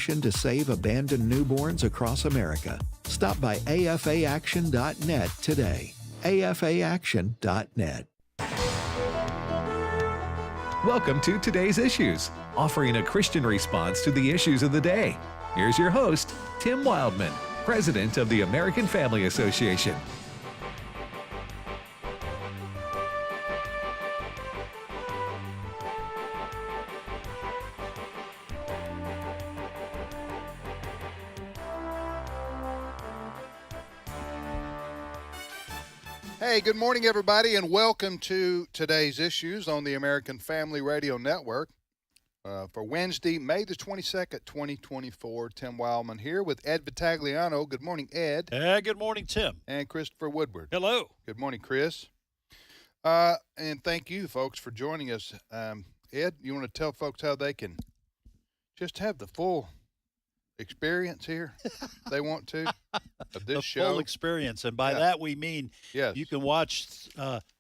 mission to save abandoned newborns across America. Stop by afaaction.net today. afaaction.net. Welcome to Today's Issues, offering a Christian response to the issues of the day. Here's your host, Tim Wildman, President of the American Family Association. Hey, good morning, everybody, and welcome to Today's Issues on the American Family Radio Network. For Wednesday, May the 22nd, 2024, Tim Wildman here with Ed Vitagliano. Good morning, Ed. Good morning, Tim. And Christopher Woodward. Hello. Good morning, Chris. And thank you, folks, for joining us. Ed, you want to tell folks how they can just have the full experience here they want to of this show? Full experience, and by that we mean yes. You can watch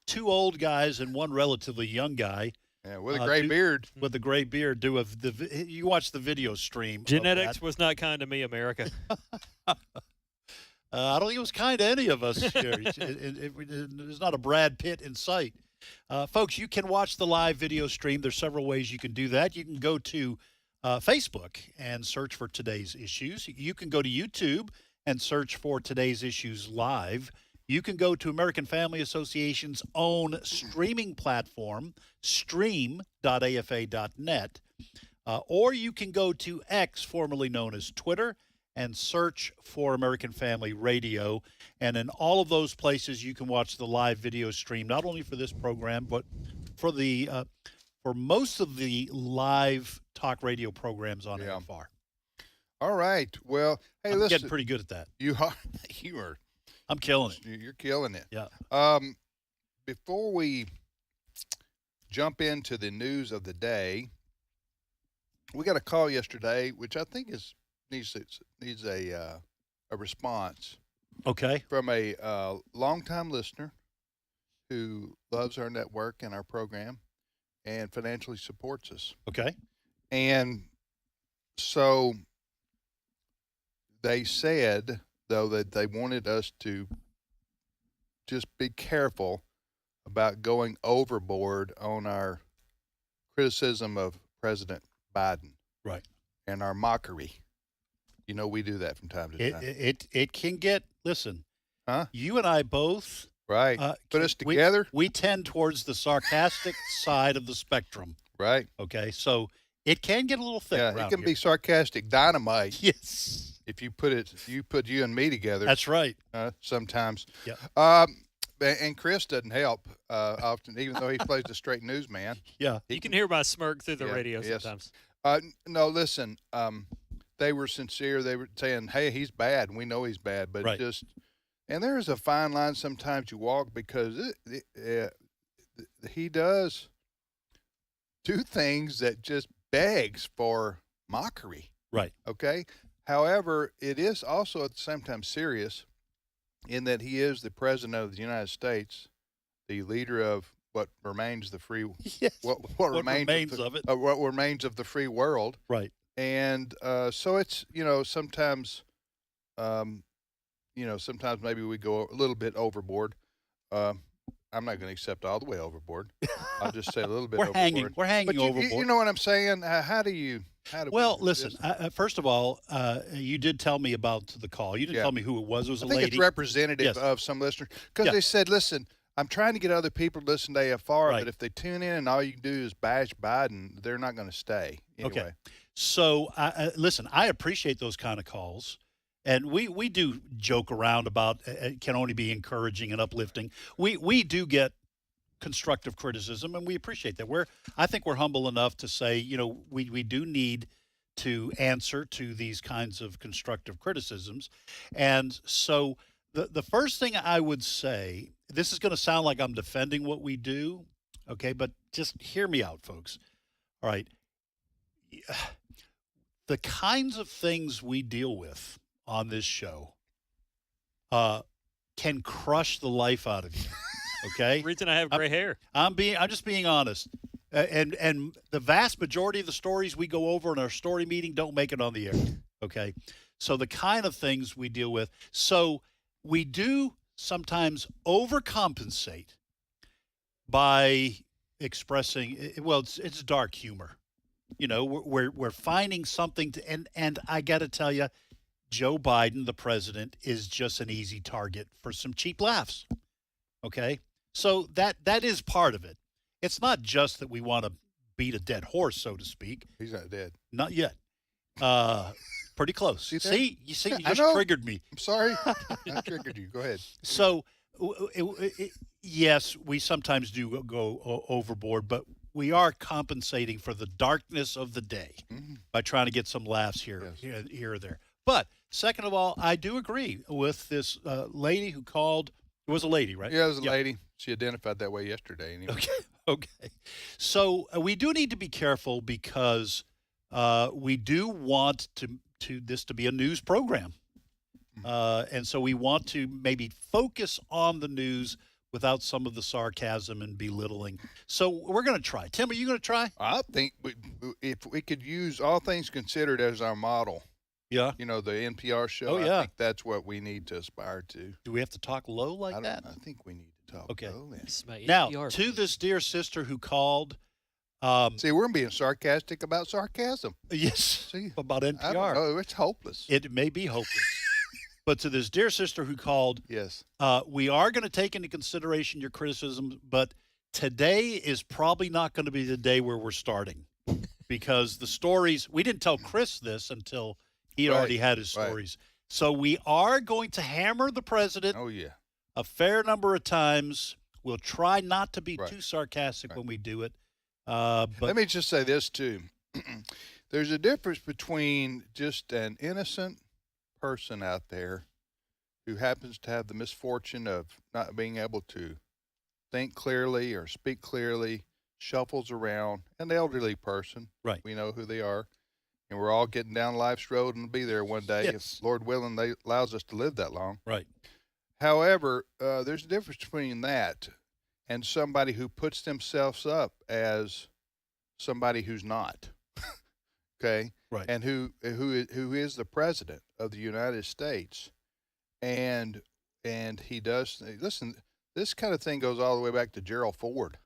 two old guys and one relatively young guy. Yeah, with a gray beard. With a gray beard. You watch the video stream. Genetics was not kind to me, America. I don't think it was kind to any of us here. There's not a Brad Pitt in sight. Folks, you can watch the live video stream. There's several ways you can do that. You can go to Facebook and search for Today's Issues. You can go to YouTube and search for Today's Issues Live. You can go to American Family Association's own streaming platform, stream.afa.net, or you can go to X, formerly known as Twitter, and search for American Family Radio. And in all of those places, you can watch the live video stream, not only for this program, but for most of the live talk radio programs on AFR. All right. Well, hey, I'm listen. getting pretty good at that. You are. I'm killing it. You're killing it. Yeah. Before we jump into the news of the day, we got a call yesterday, which I think needs a response. Okay. From a longtime listener who loves our network and our program and financially supports us. Okay. And so they said, though, that they wanted us to just be careful about going overboard on our criticism of President Biden. Right. And our mockery. You know, we do that from time to time. It can get, listen, huh? You and I both. Right. Put us together. We tend towards the sarcastic side of the spectrum. Right. Okay. So it can get a little thick. Yeah, it can be sarcastic dynamite. Yes. If you put you and me together. That's right. Sometimes. Yeah. And Chris doesn't help often, even though he plays the straight newsman. Yeah. You can hear my smirk through the radio sometimes. No, listen. They were sincere. They were saying, "Hey, he's bad, and we know he's bad." But and there is a fine line sometimes you walk because he does do things that just begs for mockery. Right. Okay. However, it is also at the same time serious in that he is the president of the United States, the leader of what remains the free, what remains of the free world. Right. And so it's, sometimes, sometimes maybe we go a little bit overboard. I'm not going to accept all the way overboard. I'll just say a little bit overboard. We're hanging overboard. You know what I'm saying? How do well, listen, first of all, you did tell me about the call. You didn't tell me who it was. It was a lady. I think it's representative of some listeners because they said, listen, I'm trying to get other people to listen to AFR, but if they tune in and all you can do is bash Biden, they're not going to stay. Anyway. Okay. So, listen, I appreciate those kind of calls. And we do joke around about it can only be encouraging and uplifting. We do get constructive criticism, and we appreciate that. I think we're humble enough to say, we do need to answer to these kinds of constructive criticisms. And so the first thing I would say, this is going to sound like I'm defending what we do, okay, but just hear me out, folks. All right. The kinds of things we deal with on this show can crush the life out of you. Okay. Reason I have gray hair. I'm just being honest. And the vast majority of the stories we go over in our story meeting don't make it on the air. Okay, so the kind of things we deal with. So we do sometimes overcompensate by expressing. Well, it's dark humor. You know, we're finding something to, and I got to tell you, Joe Biden, the president, is just an easy target for some cheap laughs. Okay, so that is part of it. It's not just that we want to beat a dead horse, so to speak. He's not dead. Not yet. Pretty close. You just triggered me. I'm sorry. I triggered you. Go ahead. So, yes, we sometimes do go overboard, but we are compensating for the darkness of the day by trying to get some laughs here or there. But second of all, I do agree with this lady who called. It was a lady, right? Yeah, it was a lady. She identified that way yesterday. Anyway. Okay. So we do need to be careful because we do want this to be a news program. And so we want to maybe focus on the news without some of the sarcasm and belittling. So we're going to try. Tim, are you going to try? I think if we could use All Things Considered as our model. Yeah. You know, the NPR show. Oh, yeah. I think that's what we need to aspire to. Do we have to talk low like that? I think we need to talk low. Now, to this dear sister who called. See, we're being sarcastic about sarcasm. Yes. See, about NPR. I don't know. It's hopeless. It may be hopeless. But to this dear sister who called, yes, we are going to take into consideration your criticism, but today is probably not going to be the day where we're starting because the stories, we didn't tell Chris this until he had already had his stories. Right. So we are going to hammer the president a fair number of times. We'll try not to be too sarcastic when we do it. But let me just say this, too. There's a difference between just an innocent person out there who happens to have the misfortune of not being able to think clearly or speak clearly, shuffles around, an elderly person. Right. We know who they are. And we're all getting down life's road and will be there one day if, Lord willing, they allows us to live that long. Right. However, there's a difference between that and somebody who puts themselves up as somebody who's not. Okay. Right. And who is the president of the United States, and he does listen. This kind of thing goes all the way back to Gerald Ford,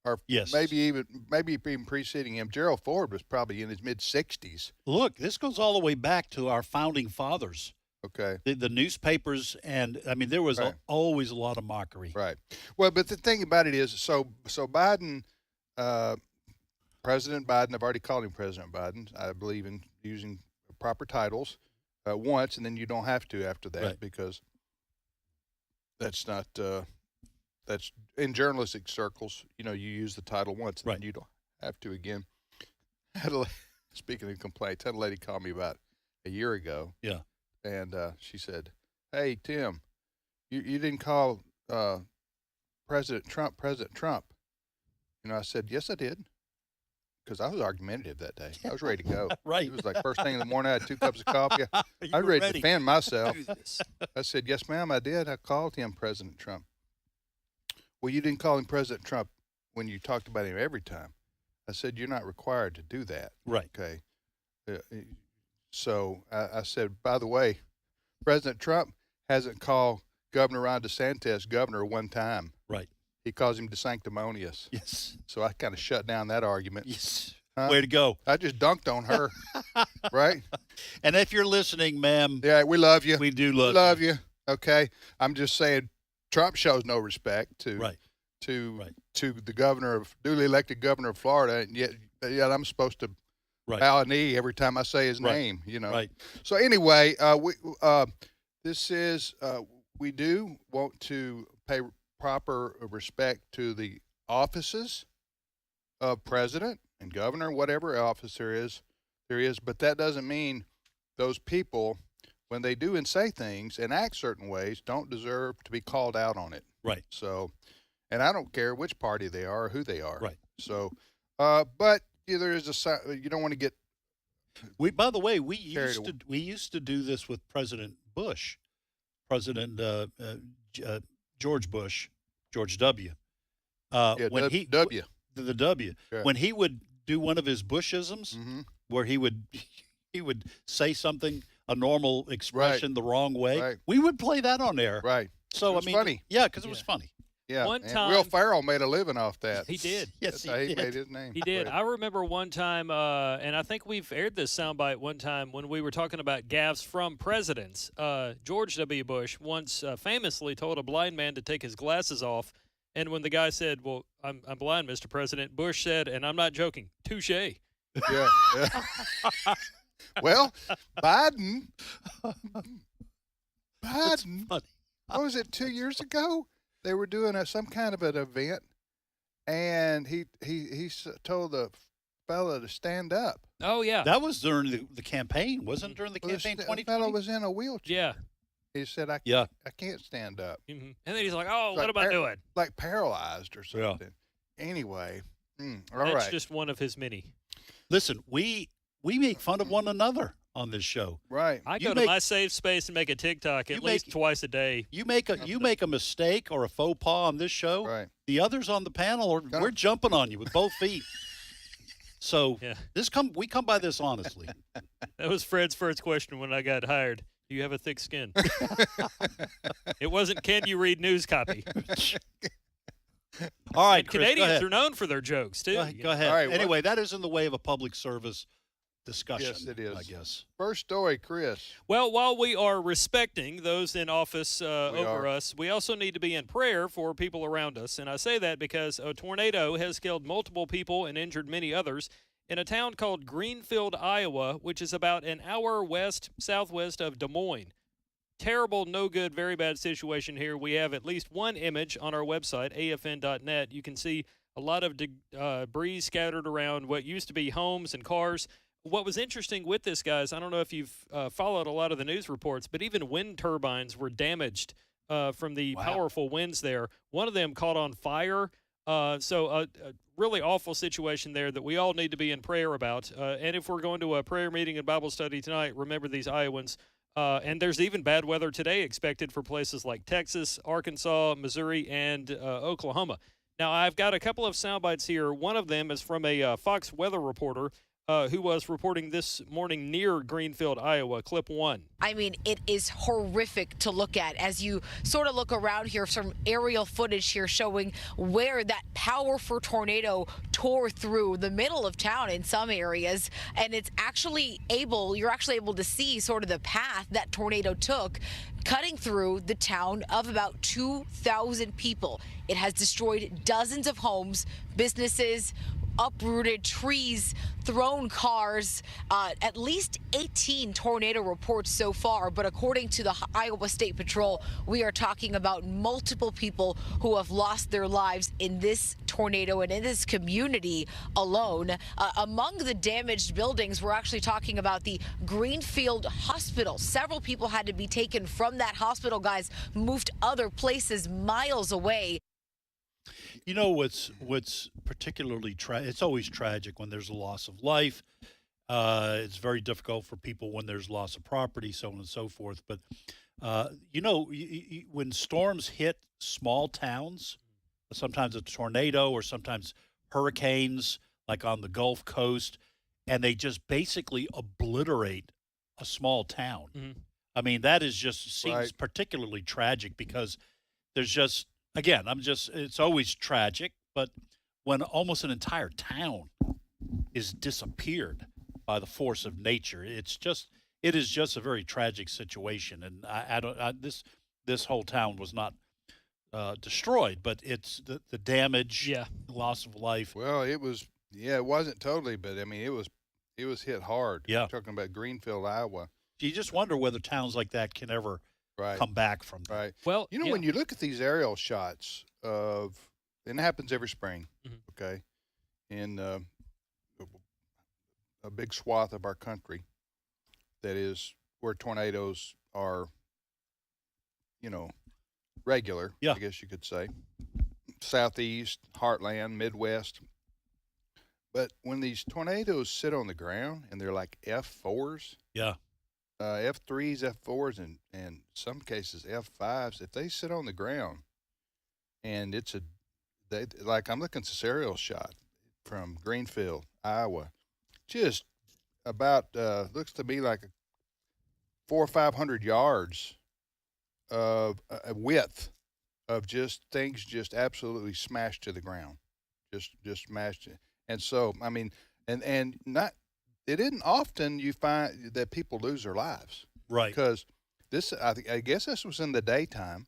or maybe even preceding him. Gerald Ford was probably in his mid-60s. Look, this goes all the way back to our founding fathers. Okay. The newspapers, and I mean, there was always a lot of mockery. Right. Well, but the thing about it is, so Biden. President Biden, I've already called him President Biden. I believe in using proper titles once, and then you don't have to after that because that's not that's in journalistic circles. You know, you use the title once, and then you don't have to again. Speaking of complaints, I had a lady call me about a year ago. Yeah, and she said, "Hey Tim, you didn't call President Trump President Trump." You know, I said, "Yes, I did." Because I was argumentative that day. I was ready to go. Right. It was like first thing in the morning, I had 2 cups of coffee. I was ready to defend myself. I said, yes, ma'am, I did. I called him President Trump. Well, you didn't call him President Trump when you talked about him every time. I said, you're not required to do that. Right. Okay. So I said, by the way, President Trump hasn't called Governor Ron DeSantis governor one time. Right. He calls him DeSanctimonious. Yes. So I kind of shut down that argument. Yes. Way to go. I just dunked on her. Right? And if you're listening, ma'am. Yeah, we love you. We do love you. Okay. I'm just saying Trump shows no respect to the duly elected governor of Florida, and yet I'm supposed to bow a knee every time I say his name, you know. Right. So anyway, we do want to pay proper respect to the offices of president and governor, whatever office there is, but that doesn't mean those people, when they do and say things and act certain ways, don't deserve to be called out on it. Right. So, and I don't care which party they are or who they are. Right. So, but there is you don't want to get. By the way, we used to do this with President Bush, George Bush, George W. When the W. Yeah. When he would do one of his Bushisms, where he would say something, a normal expression, the wrong way, we would play that on there. Right. So it was funny. Yeah, because it was funny. Yeah. One and time, Will Ferrell made a living off that. He did. Yes, That's how he made his name. He did. I remember one time, and I think we've aired this soundbite one time when we were talking about gaffes from presidents. George W. Bush once famously told a blind man to take his glasses off, and when the guy said, "Well, I'm blind, Mr. President," Bush said, and I'm not joking, "Touche." Yeah. Well, Biden. What was it? 2 years ago, they were doing some kind of an event, and he told the fella to stand up. Oh yeah, that was during the campaign, wasn't it? During the campaign, 2020. The fellow was in a wheelchair. yeah. He said, I can't stand up. Mm-hmm. And then he's like, "Oh, It's what like am I doing?" Like paralyzed or something. Anyway, all That's right. just one of his many. Listen, we make fun of one another on this show. Right. I go to my safe space and make a TikTok at least twice a day. You make a mistake or a faux pas on this show. Right. The others on the panel we're jumping on you with both feet. So we come by this honestly. That was Fred's first question when I got hired. Do you have a thick skin? It wasn't, can you read news copy? All right, and Chris, Canadians are known for their jokes, too. Go ahead. All right, anyway, that is in the way of a public service discussion. Yes, it is. I guess. First story, Chris. Well, while we are respecting those in office over us, we also need to be in prayer for people around us. And I say that because a tornado has killed multiple people and injured many others in a town called Greenfield, Iowa, which is about an hour southwest of Des Moines. Terrible, no good, very bad situation here. We have at least one image on our website, afn.net. You can see a lot of debris scattered around what used to be homes and cars. What was interesting with this, guys, I don't know if you've followed a lot of the news reports, but even wind turbines were damaged from the powerful winds there. One of them caught on fire. So a really awful situation there that we all need to be in prayer about. And if we're going to a prayer meeting and Bible study tonight, remember these Iowans. And there's even bad weather today expected for places like Texas, Arkansas, Missouri, and Oklahoma. Now, I've got a couple of sound bites here. One of them is from a Fox weather reporter who was reporting this morning near Greenfield, Iowa. Clip 1. I mean, it is horrific to look at as you sort of look around here. Some aerial footage here showing where that powerful tornado tore through the middle of town in some areas. And you're actually able to see sort of the path that tornado took, cutting through the town of about 2,000 people. It has destroyed dozens of homes, businesses, uprooted trees, thrown cars, at least 18 tornado reports so far. But according to the Iowa State Patrol, we are talking about multiple people who have lost their lives in this tornado and in this community alone. Among the damaged buildings, we're actually talking about the Greenfield Hospital. Several people had to be taken from that hospital, guys, moved other places miles away. You know what's particularly it's always tragic when there's a loss of life. It's very difficult for people when there's loss of property, so on and so forth. But when storms hit small towns, sometimes a tornado or sometimes hurricanes, like on the Gulf Coast, and they just basically obliterate a small town. Mm-hmm. I mean, that seems particularly tragic because there's just. Again, it's always tragic, but when almost an entire town is disappeared by the force of nature, it is just a very tragic situation. And this whole town was not destroyed, but it's the damage, the loss of life. Well, it wasn't totally, but I mean, it was hit hard. Yeah. Talking about Greenfield, Iowa. You just wonder whether towns like that can ever come back from that. Right. Well, when you look at these aerial shots and it happens every spring, okay, in a big swath of our country that is where tornadoes are, regular, I guess you could say. Southeast, Heartland, Midwest. But when these tornadoes sit on the ground and they're like F4s. Yeah. F3s, F4s, and some cases F5s, if they sit on the ground and like I'm looking at this aerial shot, from Greenfield, Iowa, just about looks to me like 400 or 500 yards of width of just things just absolutely smashed to the ground, just smashed it. And so I mean, and not it isn't often you find that people lose their lives, Right. Because this I guess this was in the daytime.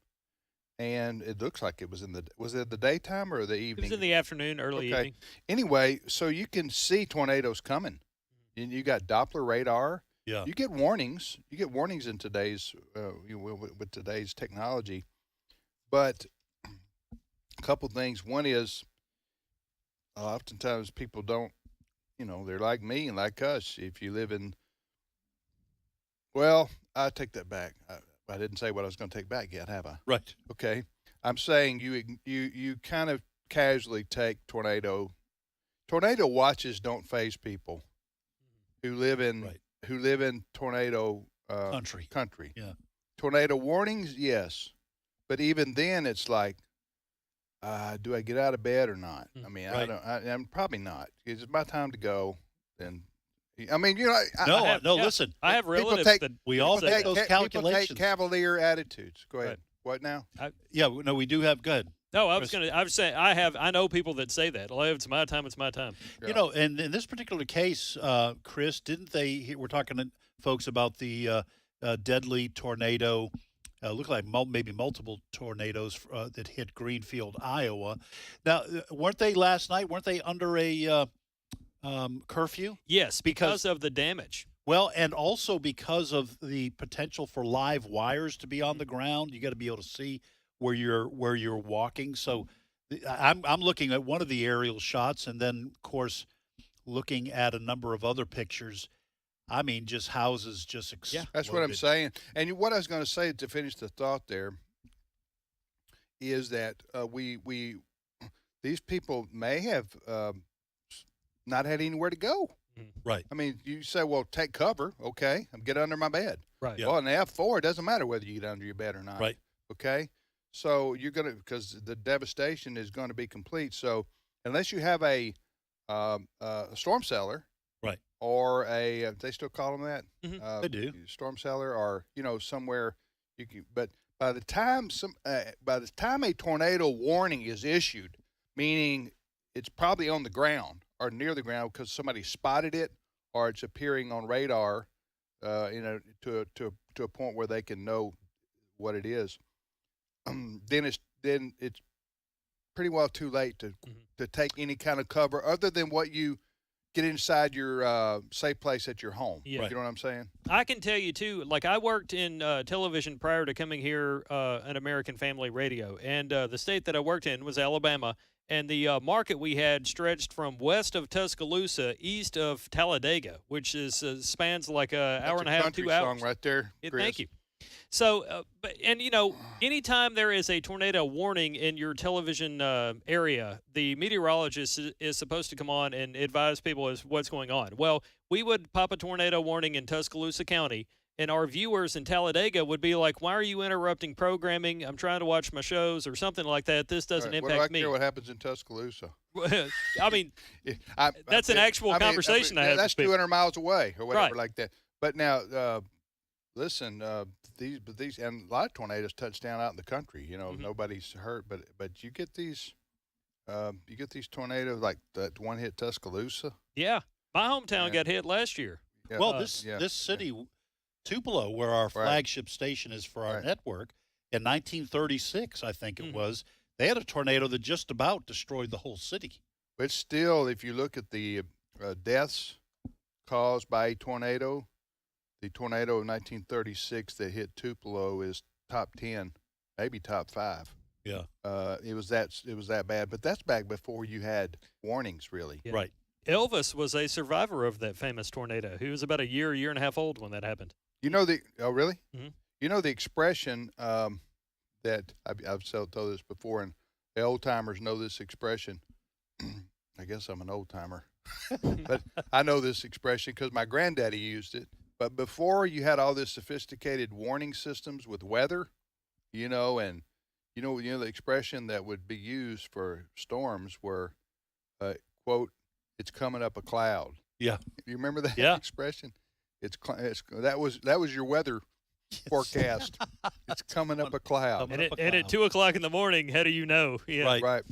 And it looks like it was was it the daytime or the It evening? was in the afternoon, early evening. Anyway, so you can see tornadoes coming. And you got Doppler radar. Yeah. You get warnings. You get warnings in today's with today's technology. But a couple things. One is oftentimes people don't, they're like me and like us. If you live in, well, I take that back. I didn't say what I was going to take back yet, have I? Right. Okay. I'm saying you kind of casually take tornado watches don't phase people who live in tornado Country. Yeah. Tornado warnings, yes. But even then it's like do I get out of bed or not? I mean, Right. I'm probably not. It's my time to go. Then I mean, Listen. I have people relatives take- that We all say make that. those People calculations. take cavalier attitudes. Go ahead. Right. What now? Yeah. No, we do have good. No, I was saying I know people that say that. Well, it's my time. It's my time. Yeah. And in this particular case, Chris, didn't they? We're talking to folks about the deadly tornado. Looked like maybe multiple tornadoes that hit Greenfield, Iowa. Now, weren't they last night? Weren't they under a curfew? Yes, because Because- of the damage. Well, and also because of the potential for live wires to be on the ground. You got to be able to see where you're walking. So I'm looking at one of the aerial shots, and then of course looking at a number of other pictures. I mean, just houses just exploded. That's what I'm saying. And what I was going to say to finish the thought there is that these people may have not had anywhere to go. Right. I mean, you say, well, take cover. Okay. Get under my bed. Right. Yeah. Well, in the F4, it doesn't matter whether you get under your bed or not. Right. Okay. So you're going to, because the devastation is going to be complete. So unless you have a storm cellar. Right. Or they still call them that? Mhm. They do. Storm cellar or, somewhere you can, but by the time a tornado warning is issued, meaning it's probably on the ground or near the ground because somebody spotted it or it's appearing on radar, to a point where they can know what it is. Then it's pretty well too late to take any kind of cover other than what you get inside your safe place at your home. Yeah. You know what I'm saying? I can tell you too. Like I worked in television prior to coming here at American Family Radio, and the state that I worked in was Alabama, and the market we had stretched from west of Tuscaloosa, east of Talladega, which is spans like an hour and a half, country 2 hours. song right there. Yeah, Chris. thank you. So, anytime there is a tornado warning in your television area, the meteorologist is supposed to come on and advise people as what's going on. Well, we would pop a tornado warning in Tuscaloosa County, and our viewers in Talladega would be like, "Why are you interrupting programming? I'm trying to watch my shows," or something like that. This doesn't Right. impact What do I me. care what happens in Tuscaloosa? I mean, That's an actual conversation I had with That's people. 200 miles away or whatever Right. like that. But now, listen, these and a lot of tornadoes touch down out in the country. Nobody's hurt, but you get these tornadoes like that one hit Tuscaloosa. yeah, my hometown Yeah. got hit last year. Yeah. Well, this yeah. city, Tupelo, where our flagship station is for our Right. network, in 1936, I think it Mhm. was, they had a tornado that just about destroyed the whole city. But still, if you look at the deaths caused by a tornado, the tornado of 1936 that hit Tupelo is top 10, maybe top 5. Yeah. It was that bad, but that's back before you had warnings, really. Yeah. Right. Elvis was a survivor of that famous tornado. He was about a year and a half old when that happened. Oh, really? Mhm. You know the expression that I've told this before, and the old timers know this expression. I guess I'm an old timer, but I know this expression because my granddaddy used it. But before you had all this sophisticated warning systems with weather, and the expression that would be used for storms were, quote, it's coming up a cloud. Yeah. You remember that Yeah. expression? That was your weather forecast. It's coming up a cloud. And at 2 o'clock in the morning, how do you know? Yeah. Right. Right.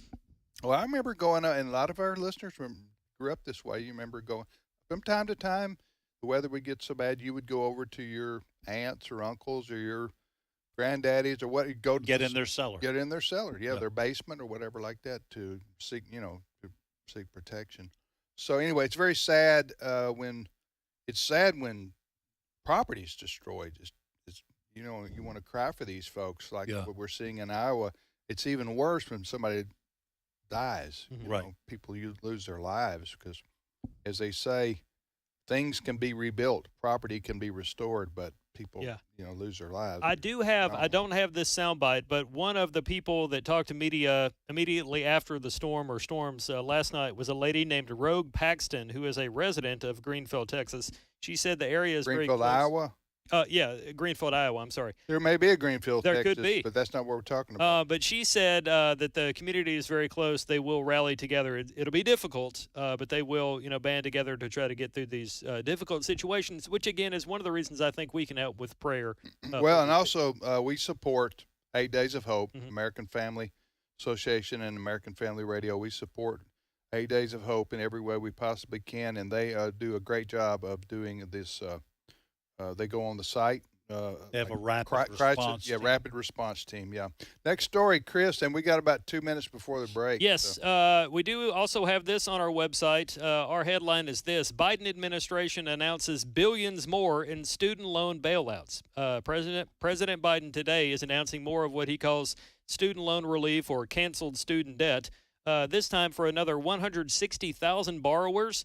Well, I remember going out, and a lot of our listeners grew up this way. You remember going from time to time, the weather would get so bad, you would go over to your aunts or uncles or your granddaddies or what. Go to Get in their cellar. Get in their cellar, their basement or whatever like that to seek, protection. So anyway, it's very sad when property's destroyed. It's you want to cry for these folks like what we're seeing in Iowa. It's even worse when somebody dies. Right. People lose their lives because, as they say, things can be rebuilt, property can be restored, but people, lose their lives. I don't have this soundbite, but one of the people that talked to media immediately after the storm or storms last night was a lady named Rogue Paxton, who is a resident of Greenfield, Texas. She said the area is very close. Greenfield, Iowa? Greenfield, Iowa, I'm sorry. There may be a Greenfield, There Texas, could be. but that's not what we're talking about. But she said that the community is very close. They will rally together. It'll be difficult, but they will, band together to try to get through these difficult situations, which, again, is one of the reasons I think we can help with prayer. Well, and also we support 8 Days of Hope, American Family Association and American Family Radio. We support 8 Days of Hope in every way we possibly can, and they do a great job of doing this. They go on the site. They have a rapid response team. Rapid response team, Next story, Chris, and we got about 2 minutes before the break. Yes, we do also have this on our website. Our headline is this: Biden administration announces billions more in student loan bailouts. President Biden today is announcing more of what he calls student loan relief or canceled student debt, this time for another 160,000 borrowers.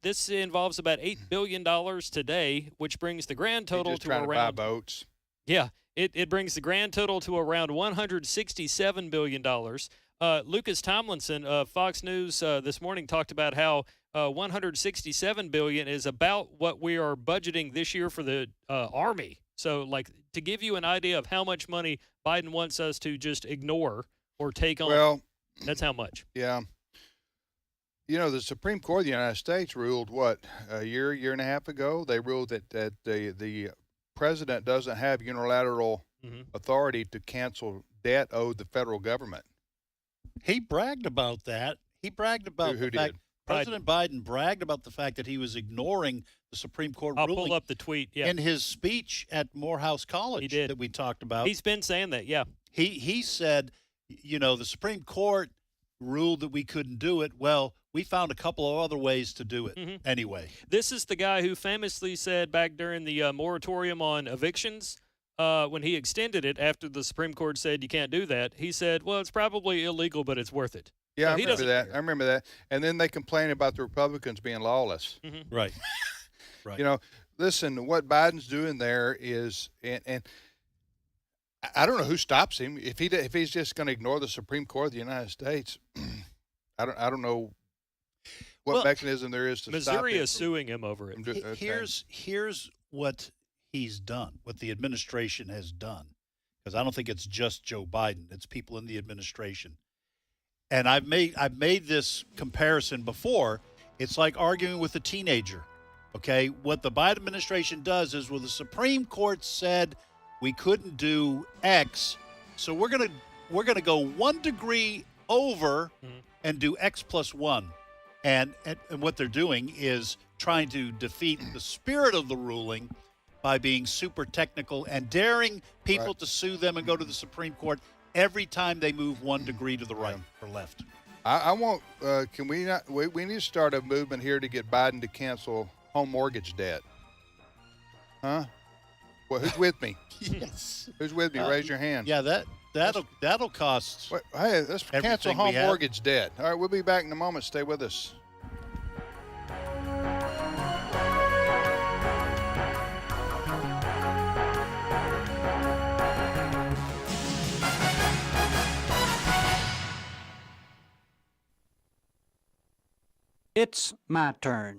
This involves about $8 billion today, which brings the grand total to around. Buy boats. Yeah, it brings the grand total to around $167 billion. Lucas Tomlinson of Fox News this morning talked about how $167 billion is about what we are budgeting this year for the Army. So, to give you an idea of how much money Biden wants us to just ignore or take on, Well, that's how much. Yeah. The Supreme Court of the United States ruled, a year and a half ago? They ruled that the president doesn't have unilateral authority to cancel debt owed the federal government. He bragged about that. He bragged about Who the fact did? President Biden bragged about the fact that he was ignoring the Supreme Court I'll ruling pull up the tweet. Yeah, in his speech at Morehouse College He did. that we talked about. He's been saying that. Yeah. He said, the Supreme Court ruled that we couldn't do it. Well, we found a couple of other ways to do it anyway. This is the guy who famously said back during the moratorium on evictions, when he extended it after the Supreme Court said you can't do that, he said, well, it's probably illegal, but it's worth it. Yeah, So I he remember doesn't that. care. I remember that. And then they complain about the Republicans being lawless. Right. Right. Listen, what Biden's doing there is, and I don't know who stops him. If he's just going to ignore the Supreme Court of the United States, I don't know what mechanism there is to stop Missouri him is suing him over it. Here's what he's done, what the administration has done, because I don't think it's just Joe Biden. It's people in the administration. And I've made this comparison before. It's like arguing with a teenager. Okay, what the Biden administration does is, the Supreme Court said we couldn't do X, so we're gonna go 1 degree over and do X plus 1. And what they're doing is trying to defeat the spirit of the ruling by being super technical and daring people to sue them and go to the Supreme Court every time they move 1 degree to the right or left. I want. Can we not? We need to start a movement here to get Biden to cancel home mortgage debt. Huh? Well, who's with me? Yes. Who's with me? Raise your hand. Yeah, that'll cost. Hey, let's cancel everything home we have. mortgage debt. All right, we'll be back in a moment. Stay with us. It's my turn.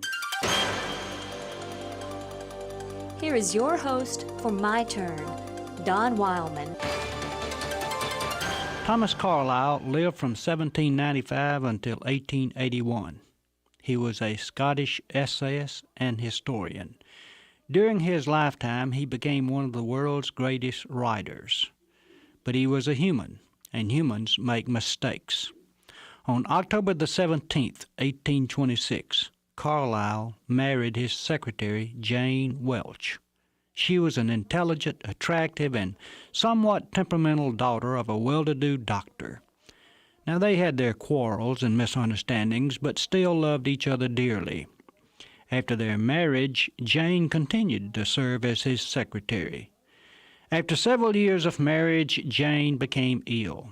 Here is your host for My Turn, Don Wildman. Thomas Carlyle lived from 1795 until 1881. He was a Scottish essayist and historian. During his lifetime, he became one of the world's greatest writers. But he was a human, and humans make mistakes. On October the 17th, 1826, Carlyle married his secretary, Jane Welch. She was an intelligent, attractive, and somewhat temperamental daughter of a well-to-do doctor. Now, they had their quarrels and misunderstandings, but still loved each other dearly. After their marriage, Jane continued to serve as his secretary. After several years of marriage, Jane became ill.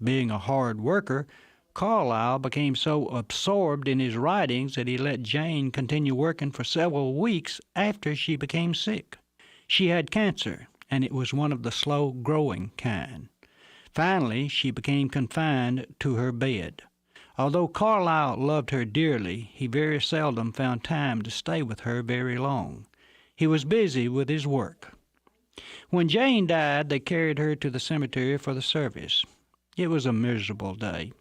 Being a hard worker, Carlyle became so absorbed in his writings that he let Jane continue working for several weeks after she became sick. She had cancer, and it was one of the slow-growing kind. Finally, she became confined to her bed. Although Carlyle loved her dearly, he very seldom found time to stay with her very long. He was busy with his work. When Jane died, they carried her to the cemetery for the service. It was a miserable day.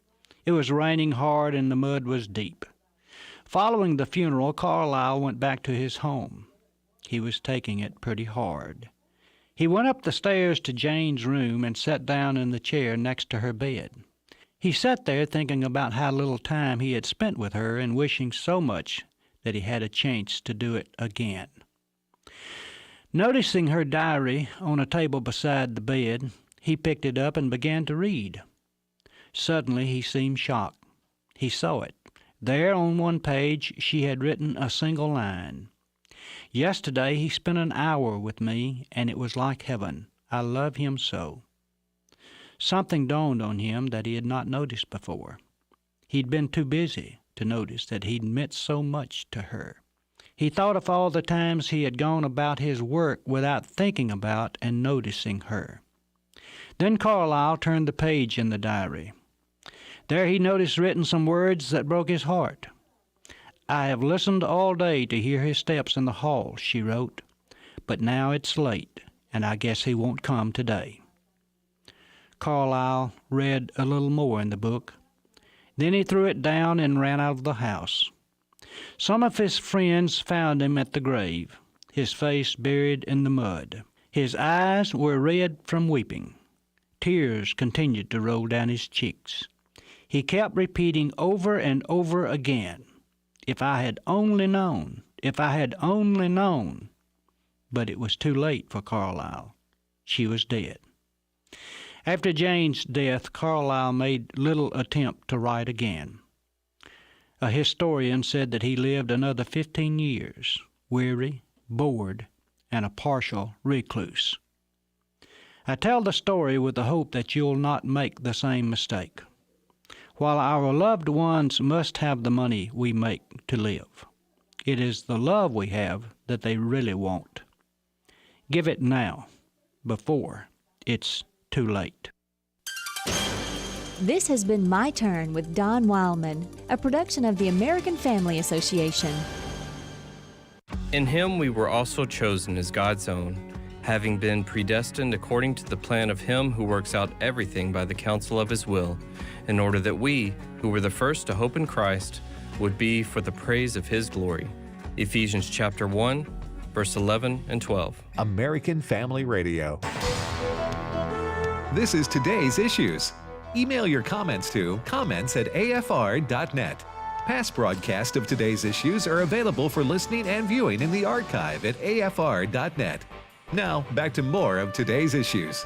It was raining hard and the mud was deep. Following the funeral, Carlyle went back to his home. He was taking it pretty hard. He went up the stairs to Jane's room and sat down in the chair next to her bed. He sat there thinking about how little time he had spent with her and wishing so much that he had a chance to do it again. Noticing her diary on a table beside the bed, he picked it up and began to read. Suddenly he seemed shocked. He saw it. There on one page she had written a single line. "Yesterday he spent an hour with me, and it was like heaven. I love him so." Something dawned on him that he had not noticed before. He'd been too busy to notice that he'd meant so much to her. He thought of all the times he had gone about his work without thinking about and noticing her. Then Carlyle turned the page in the diary. There he noticed written some words that broke his heart. "I have listened all day to hear his steps in the hall," she wrote, "but now it's late, and I guess he won't come today." Carlyle read a little more in the book. Then he threw it down and ran out of the house. Some of his friends found him at the grave, his face buried in the mud. His eyes were red from weeping. Tears continued to roll down his cheeks. He kept repeating over and over again, "If I had only known, if I had only known." But it was too late for Carlyle. She was dead. After Jane's death, Carlyle made little attempt to write again. A historian said that he lived another 15 years, weary, bored, and a partial recluse. I tell the story with the hope that you'll not make the same mistake. While our loved ones must have the money we make to live, it is the love we have that they really want. Give it now, before it's too late. This has been My Turn with Don Wildman, a production of the American Family Association. In him we were also chosen as God's own, having been predestined according to the plan of him who works out everything by the counsel of his will, in order that we, who were the first to hope in Christ, would be for the praise of his glory. Ephesians chapter 1, verse 11 and 12. American Family Radio. This is today's issues. Email your comments to comments@afr.net. Past broadcasts of today's issues are available for listening and viewing in the archive at afr.net. Now, back to more of today's issues.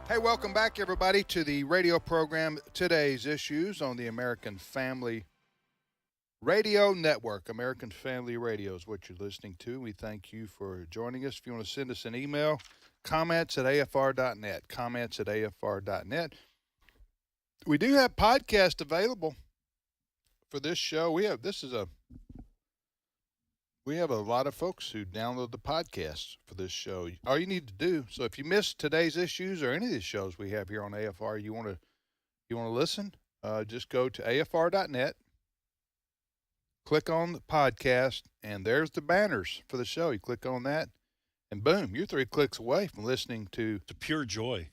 Hey, welcome back, everybody, to the radio program Today's Issues on the American Family Radio Network. American Family Radio is what you're listening to. We thank you for joining us. If you want to send us an email, comments@afr.net. Comments@afr.net. We do have podcasts available for this show. We have a lot of folks who download the podcasts for this show. All you need to do, so if you missed today's issues or any of the shows we have here on AFR, you want to listen, just go to afr.net, click on the podcast, and there's the banners for the show. You click on that, And boom, you're 3 clicks away from listening to. It's a pure joy.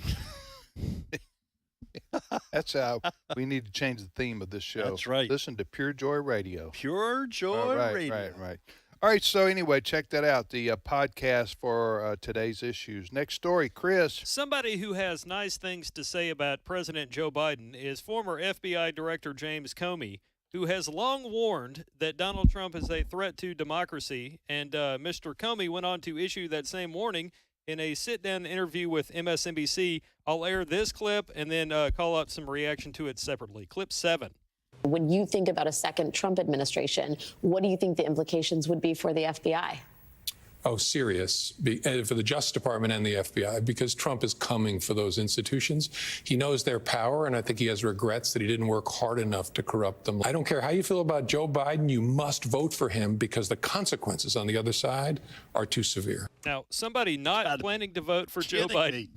That's how we need to change the theme of this show. That's right. Listen to Pure Joy Radio. Pure Joy Radio. Right. All right, so anyway, check that out, the podcast for today's issues. Next story, Chris. Somebody who has nice things to say about President Joe Biden is former FBI Director James Comey, who has long warned that Donald Trump is a threat to democracy. And Mr. Comey went on to issue that same warning in a sit-down interview with MSNBC. I'll air this clip and then call up some reaction to it separately. Clip 7. When you think about a second Trump administration, what do you think the implications would be for the FBI? Oh, serious, for the Justice Department and the FBI, because Trump is coming for those institutions. He knows their power, and I think he has regrets that he didn't work hard enough to corrupt them. I don't care how you feel about Joe Biden, you must vote for him because the consequences on the other side are too severe. Now, somebody not planning to vote for Joe Biden.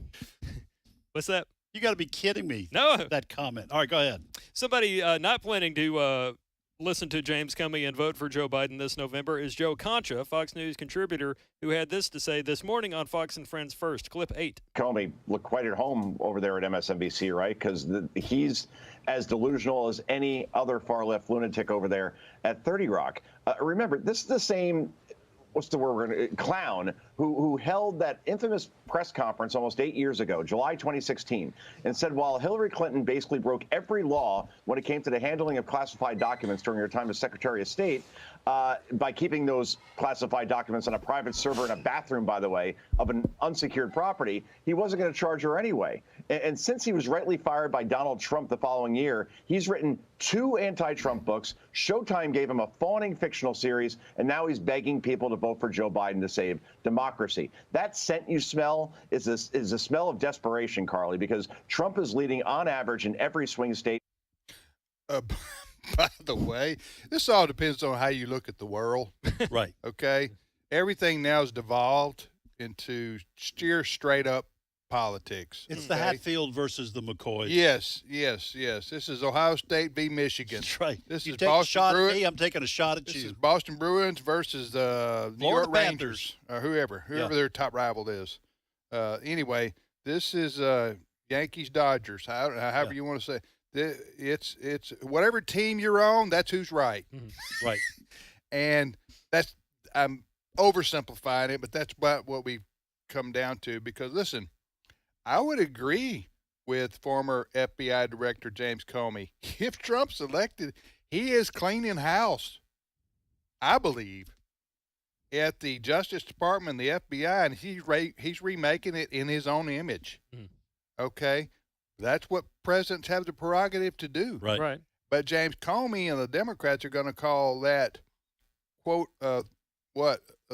What's that? You got to be kidding me. No. That comment. All right, go ahead. Somebody not planning to listen to James Comey and vote for Joe Biden this November is Joe Concha, Fox News contributor, who had this to say this morning on Fox and Friends First. Clip 8. Comey looked quite at home over there at MSNBC, right? Because he's as delusional as any other far-left lunatic over there at 30 Rock. Remember, this is the same, what's the word, clown who held that infamous press conference almost 8 years ago, July 2016, and said while Hillary Clinton basically broke every law when it came to the handling of classified documents during her time as Secretary of State, by keeping those classified documents on a private server in a bathroom, by the way, of an unsecured property, he wasn't going to charge her anyway. And since he was rightly fired by Donald Trump the following year, he's written 2 anti-Trump books. Showtime gave him a fawning fictional series, and now he's begging people to vote for Joe Biden to save democracy. That scent you smell is a smell of desperation, Carly, because Trump is leading on average in every swing state. By the way, this all depends on how you look at the world. Right. Okay? Everything now is devolved into straight up politics. It's the Hatfield versus the McCoys. Yes. This is Ohio State v. Michigan. That's right. This you is take Boston a shot Bruins. at me, I'm taking a shot at This you. is Boston Bruins versus the New York Panthers. Rangers, or whoever their top rival is. Anyway, this is Yankees Dodgers. However you want to say. It's whatever team you're on, that's who's right. Mm-hmm. Right. And I'm oversimplifying it, but that's about what we've come down to. Because listen, I would agree with former FBI Director James Comey. If Trump's elected, he is cleaning house, I believe, at the Justice Department and the FBI, and he's remaking it in his own image. Okay? That's what presidents have the prerogative to do. Right. But James Comey and the Democrats are going to call that, quote, a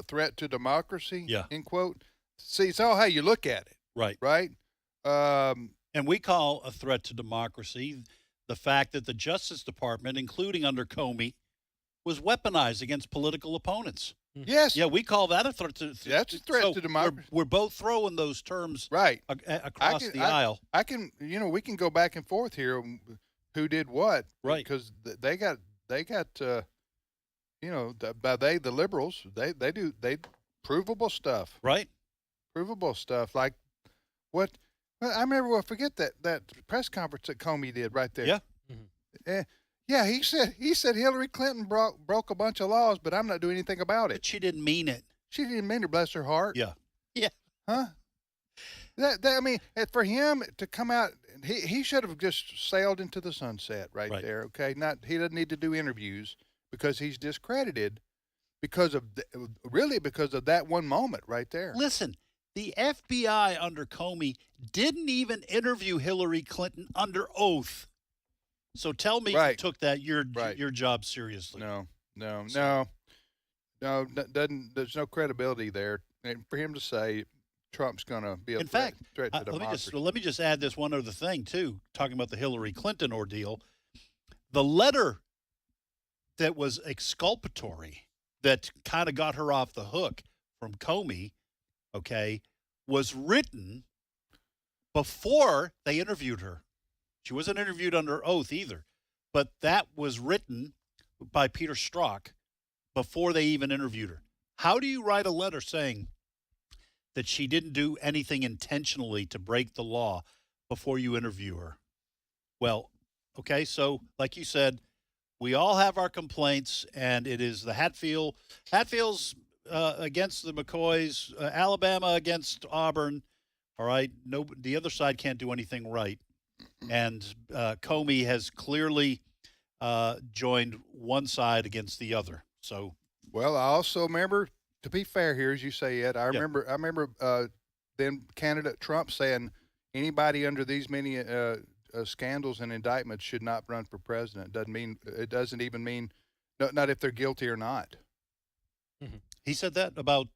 threat to democracy, end quote. See, it's all how you look at it. Right. And we call a threat to democracy the fact that the Justice Department, including under Comey, was weaponized against political opponents. Yes. Yeah, we call that a threat to That's a threat to democracy. We're both throwing those terms across the aisle. We can go back and forth here who did what. Right. Because they got the liberals, they do provable stuff. Right. Provable stuff like what I remember. Forget that press conference that Comey did right there. Yeah. Yeah, he said Hillary Clinton broke a bunch of laws, but I'm not doing anything about it. But she didn't mean it. She didn't mean it, bless her heart. Yeah. Huh? I mean, for him to come out, he should have just sailed into the sunset right there. Okay, he doesn't need to do interviews because he's discredited because of that one moment right there. Listen, the FBI under Comey didn't even interview Hillary Clinton under oath. So tell me you took your job seriously. No. There's no credibility there. And for him to say Trump's going to be a threat to democracy. Let me just add this one other thing, too, talking about the Hillary Clinton ordeal. The letter that was exculpatory, that kind of got her off the hook from Comey, was written before they interviewed her. She wasn't interviewed under oath either, but that was written by Peter Strzok before they even interviewed her. How do you write a letter saying that she didn't do anything intentionally to break the law before you interview her. Well, okay, so like you said, we all have our complaints, and it is the Hatfield's against the McCoys, Alabama against Auburn. All right, no, the other side can't do anything right, and Comey has clearly joined one side against the other. So, well, I also remember, to be fair here, as you say, Ed, I remember then candidate Trump saying anybody under these many scandals and indictments should not run for president. It doesn't even mean not if they're guilty or not. Mm-hmm. He said that about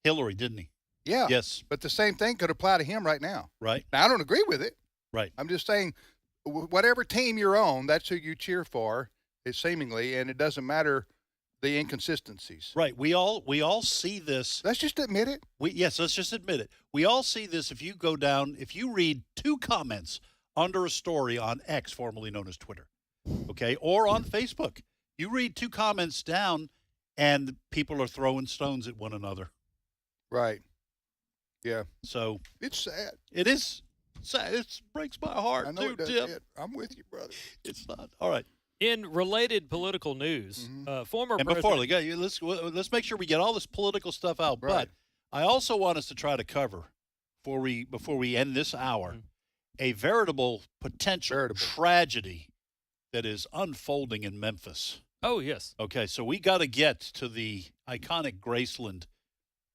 Hillary, didn't he? Yeah. Yes. But the same thing could apply to him right now. Right. Now, I don't agree with it. Right. I'm just saying, whatever team you're on, that's who you cheer for, is seemingly, and it doesn't matter the inconsistencies. Right. We all see this. Let's just admit it. Let's just admit it. We all see this. If you read 2 comments under a story on X, formerly known as Twitter, okay, or on Facebook, you read 2 comments down, and people are throwing stones at one another. Right. Yeah. So it's sad. It is sad. It breaks my heart, I know too, it does, Tim. Ed. I'm with you, brother. It's not. All right. In related political news, former and president... before, let's make sure we get all this political stuff out. Right. But I also want us to try to cover, before we end this hour, a veritable potential tragedy that is unfolding in Memphis. Oh, yes. Okay, so we got to get to the iconic Graceland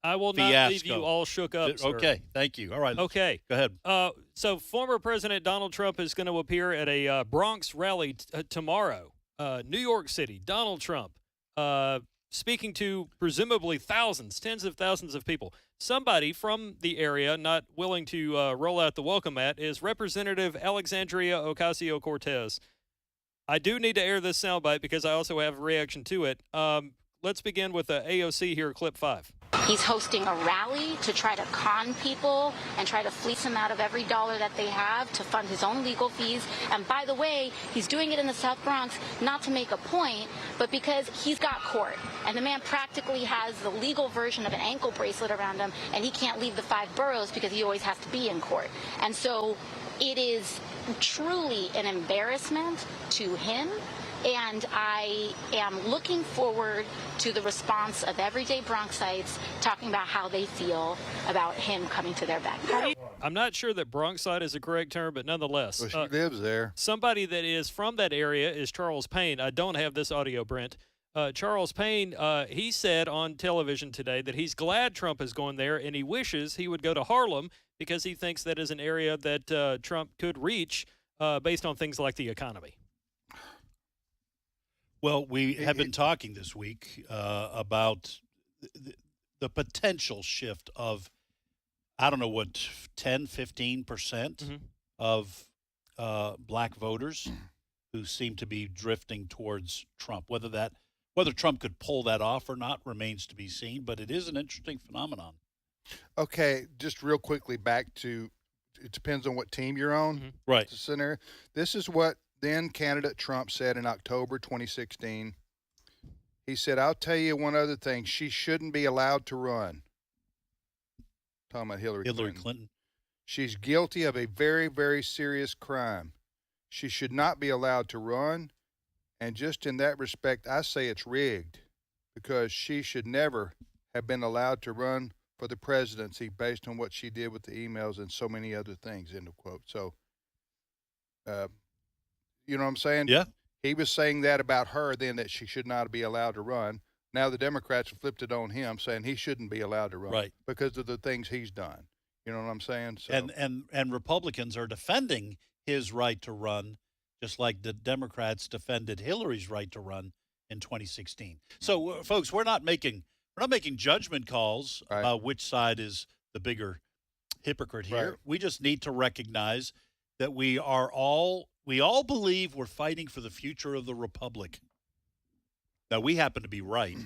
I will fiasco. not leave you all shook up, sir. Okay, thank you. All right. Okay. Go ahead. So former President Donald Trump is going to appear at a Bronx rally tomorrow. New York City, Donald Trump speaking to presumably thousands, tens of thousands of people. Somebody from the area not willing to roll out the welcome mat is Representative Alexandria Ocasio-Cortez. I do need to air this soundbite because I also have a reaction to it. Let's begin with AOC here, clip 5. He's hosting a rally to try to con people and try to fleece them out of every dollar that they have to fund his own legal fees. And by the way, he's doing it in the South Bronx not to make a point, but because he's got court. And the man practically has the legal version of an ankle bracelet around him, and he can't leave the 5 boroughs because he always has to be in court. And so it is truly an embarrassment to him. And I am looking forward to the response of everyday Bronxites talking about how they feel about him coming to their backyard. I'm not sure that Bronxite is a correct term, but nonetheless. Well, she lives there. Somebody that is from that area is Charles Payne. I don't have this audio, Brent. Charles Payne, he said on television today that he's glad Trump is going there, and he wishes he would go to Harlem because he thinks that is an area that Trump could reach based on things like the economy. Well, we have been talking this week about the potential shift of, I don't know what, 10, 15% of black voters who seem to be drifting towards Trump. Whether Trump could pull that off or not remains to be seen, but it is an interesting phenomenon. Okay, just real quickly back to, it depends on what team you're on. Right. The scenario. This is what then candidate Trump said in October 2016. He said, I'll tell you one other thing. She shouldn't be allowed to run. Talking about Hillary Clinton. She's guilty of a very, very serious crime. She should not be allowed to run. And just in that respect, I say it's rigged because she should never have been allowed to run for the presidency based on what she did with the emails and so many other things, end of quote. So, you know what I'm saying? Yeah. He was saying that about her then, that she should not be allowed to run. Now the Democrats have flipped it on him, saying he shouldn't be allowed to run because of the things he's done. You know what I'm saying? So. And Republicans are defending his right to run, just like the Democrats defended Hillary's right to run in 2016. So, folks, we're not making judgment calls about which side is the bigger hypocrite here. Right. We just need to recognize that we all believe we're fighting for the future of the republic. Now, we happen to be right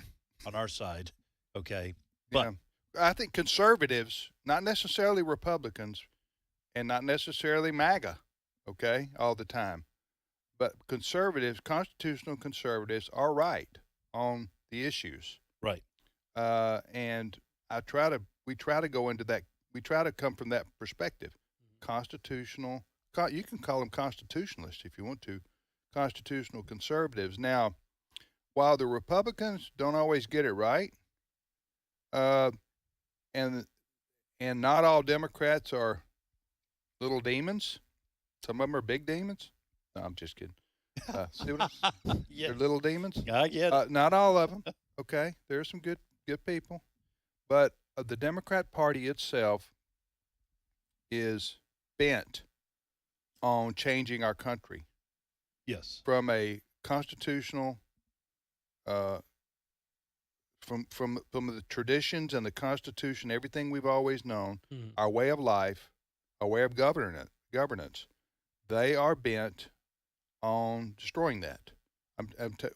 on our side, okay? But I think conservatives, not necessarily Republicans, and not necessarily MAGA, okay, all the time, but conservatives, constitutional conservatives, are right on the issues. Right. And we try to go into that. We try to come from that perspective, constitutional. You can call them constitutionalists if you want to, constitutional conservatives. Now, while the Republicans don't always get it right, and not all Democrats are little demons. Some of them are big demons. No, I'm just kidding. See what yes. They're little demons. I get it. Not all of them. Okay, there are some good people, but the Democrat Party itself is bent on changing our country. Yes. From a constitutional, from the traditions and the Constitution, everything we've always known, our way of life, our way of governance, they are bent on destroying that.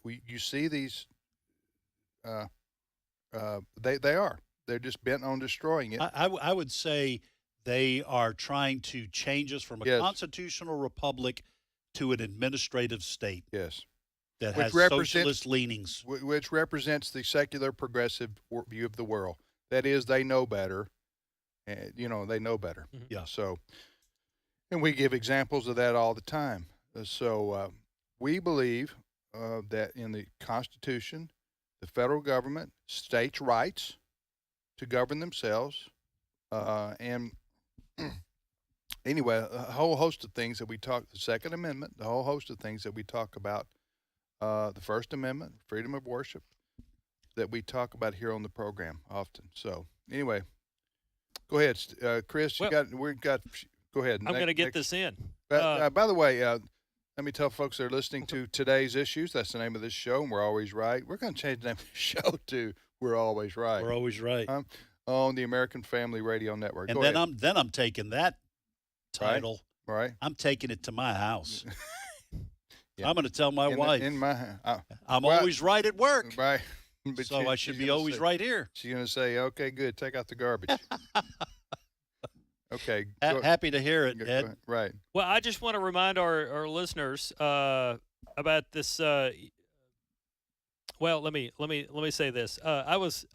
You see these. They are. They're just bent on destroying it. I would say they are trying to change us from a constitutional republic to an administrative state. Yes. That has socialist leanings. Which represents the secular progressive view of the world. That is, they know better. They know better. Yeah. So, and we give examples of that all the time. So we believe that in the Constitution, the federal government states rights to govern themselves. And anyway, a whole host of things that we talk, the Second Amendment, the whole host of things that we talk about, the First Amendment, freedom of worship, that we talk about here on the program often. So anyway, go ahead, Chris. Go ahead. I'm going to get this in. By the way, let me tell folks that are listening to Today's Issues, that's the name of this show, and We're Always Right. We're going to change the name of the show to We're Always Right. We're Always Right. On the American Family Radio Network. And I'm taking that title. Right. I'm taking it to my house. I'm going to tell my wife. In my I'm always right at work. Right. But so I should be always right here. She's going to say, okay, good, take out the garbage. Okay. Happy to hear it, Ed. Right. Well, I just want to remind our listeners about this. Well, let me say this. I was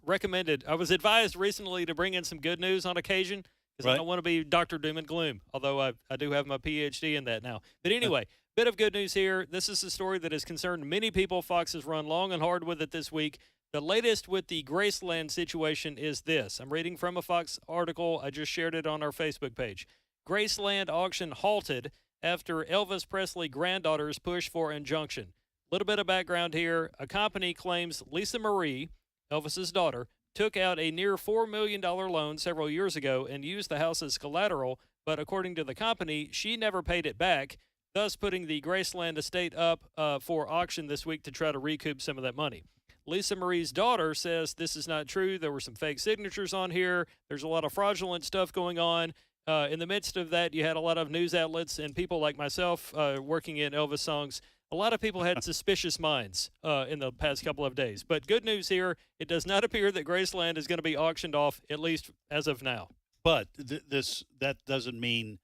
recommended. I was advised recently to bring in some good news on occasion because I don't want to be Dr. Doom and Gloom. Although I do have my PhD in that now. But anyway, bit of good news here. This is a story that has concerned many people. Fox has run long and hard with it this week. The latest with the Graceland situation is this. I'm reading from a Fox article. I just shared it on our Facebook page. Graceland auction halted after Elvis Presley granddaughter's push for injunction. A little bit of background here. A company claims Lisa Marie, Elvis's daughter, took out a near $4 million loan several years ago and used the house as collateral, but according to the company, she never paid it back, thus putting the Graceland estate up for auction this week to try to recoup some of that money. Lisa Marie's daughter says this is not true. There were some fake signatures on here. There's a lot of fraudulent stuff going on. In the midst of that, you had a lot of news outlets and people like myself working in Elvis songs. A lot of people had suspicious minds in the past couple of days. But good news here, it does not appear that Graceland is going to be auctioned off, at least as of now. But that doesn't mean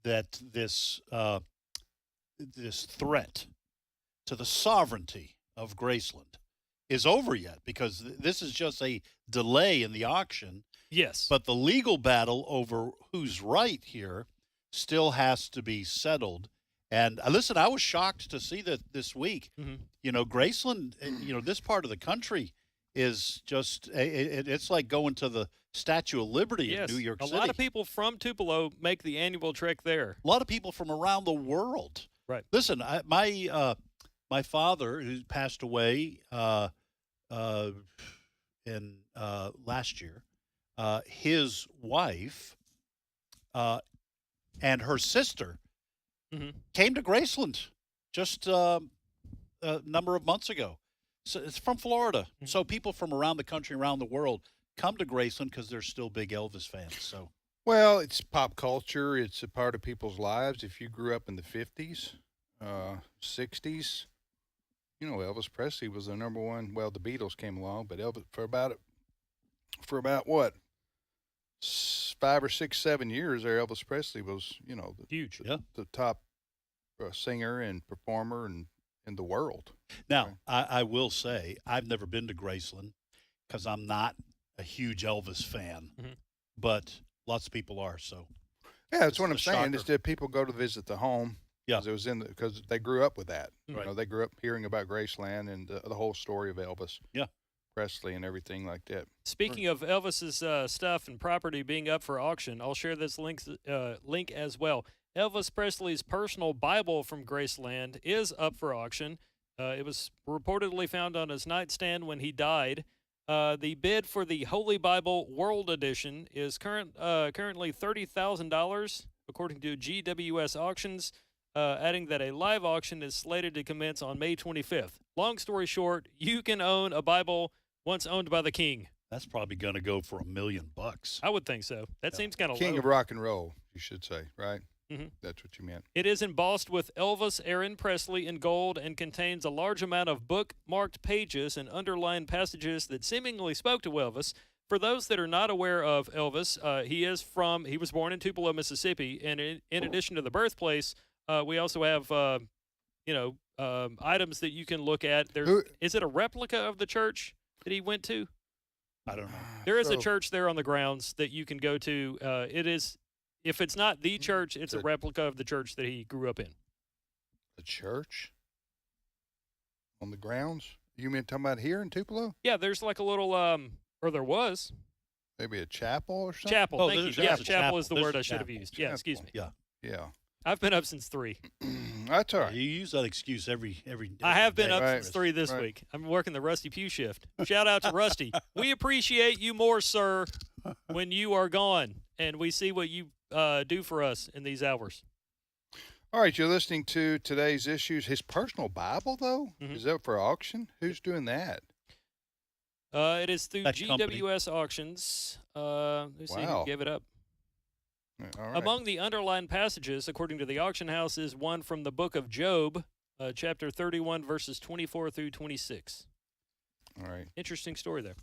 that this threat to the sovereignty of Graceland is over yet, because this is just a delay in the auction. Yes. But the legal battle over who's right here still has to be settled. And listen, I was shocked to see that this week. Mm-hmm. Graceland, this part of the country is just, it's like going to the Statue of Liberty in New York City. A lot of people from Tupelo make the annual trek there. A lot of people from around the world. Right. Listen, my father, who passed away in last year, his wife and her sister came to Graceland just a number of months ago. So it's from Florida. Mm-hmm. So people from around the country, around the world, come to Graceland because they're still big Elvis fans. So, well, it's pop culture. It's a part of people's lives. If you grew up in the 50s, 60s, Elvis Presley was the number one. Well, the Beatles came along, but Elvis for about what, 5 or 6, 7 years there, Elvis Presley was, huge. The top singer and performer in the world. Now, I will say I've never been to Graceland because I'm not a huge Elvis fan, but lots of people are. So yeah, that's what I'm saying. shocker. Is that people go to visit the home? Yeah, it was because they grew up with that. Right. You know, they grew up hearing about Graceland and the whole story of Elvis. Yeah. Presley and everything like that. Speaking of Elvis's stuff and property being up for auction, I'll share this link as well. Elvis Presley's personal Bible from Graceland is up for auction. It was reportedly found on his nightstand when he died. The bid for the Holy Bible World Edition is currently $30,000, according to GWS Auctions, adding that a live auction is slated to commence on May 25th. Long story short, you can own a Bible once owned by the king. That's probably going to go for $1 million. I would think so. That seems kind of low. King of rock and roll, you should say, right? Mm-hmm. That's what you meant. It is embossed with Elvis Aaron Presley in gold and contains a large amount of bookmarked pages and underlined passages that seemingly spoke to Elvis. For those that are not aware of Elvis, he was born in Tupelo, Mississippi, and in addition to the birthplace, we also have items that you can look at. Is it a replica of the church that he went to? I don't know. There is a church there on the grounds that you can go to. It is, if it's not the church, it's a replica of the church that he grew up in. The church? On the grounds? You mean talking about here in Tupelo? Yeah, there's like a little, or there was. Maybe a chapel or something? Chapel, Oh, thank you. Yeah, chapel is the word I should have used. Yeah, excuse me. Yeah. Yeah. I've been up since 3. That's all right. You use that excuse every I have been day. up since 3 this week. I'm working the Rusty Pugh shift. Shout out to Rusty. We appreciate you more, sir, when you are gone, and we see what you do for us in these hours. All right, you're listening to today's issues. His personal Bible, though, is up for auction? Who's doing that? It is through That GWS Auctions. Let's see who gave it up. All right. Among the underlined passages, according to the auction house, is one from the book of Job, chapter 31, verses 24 through 26. All right. Interesting story there.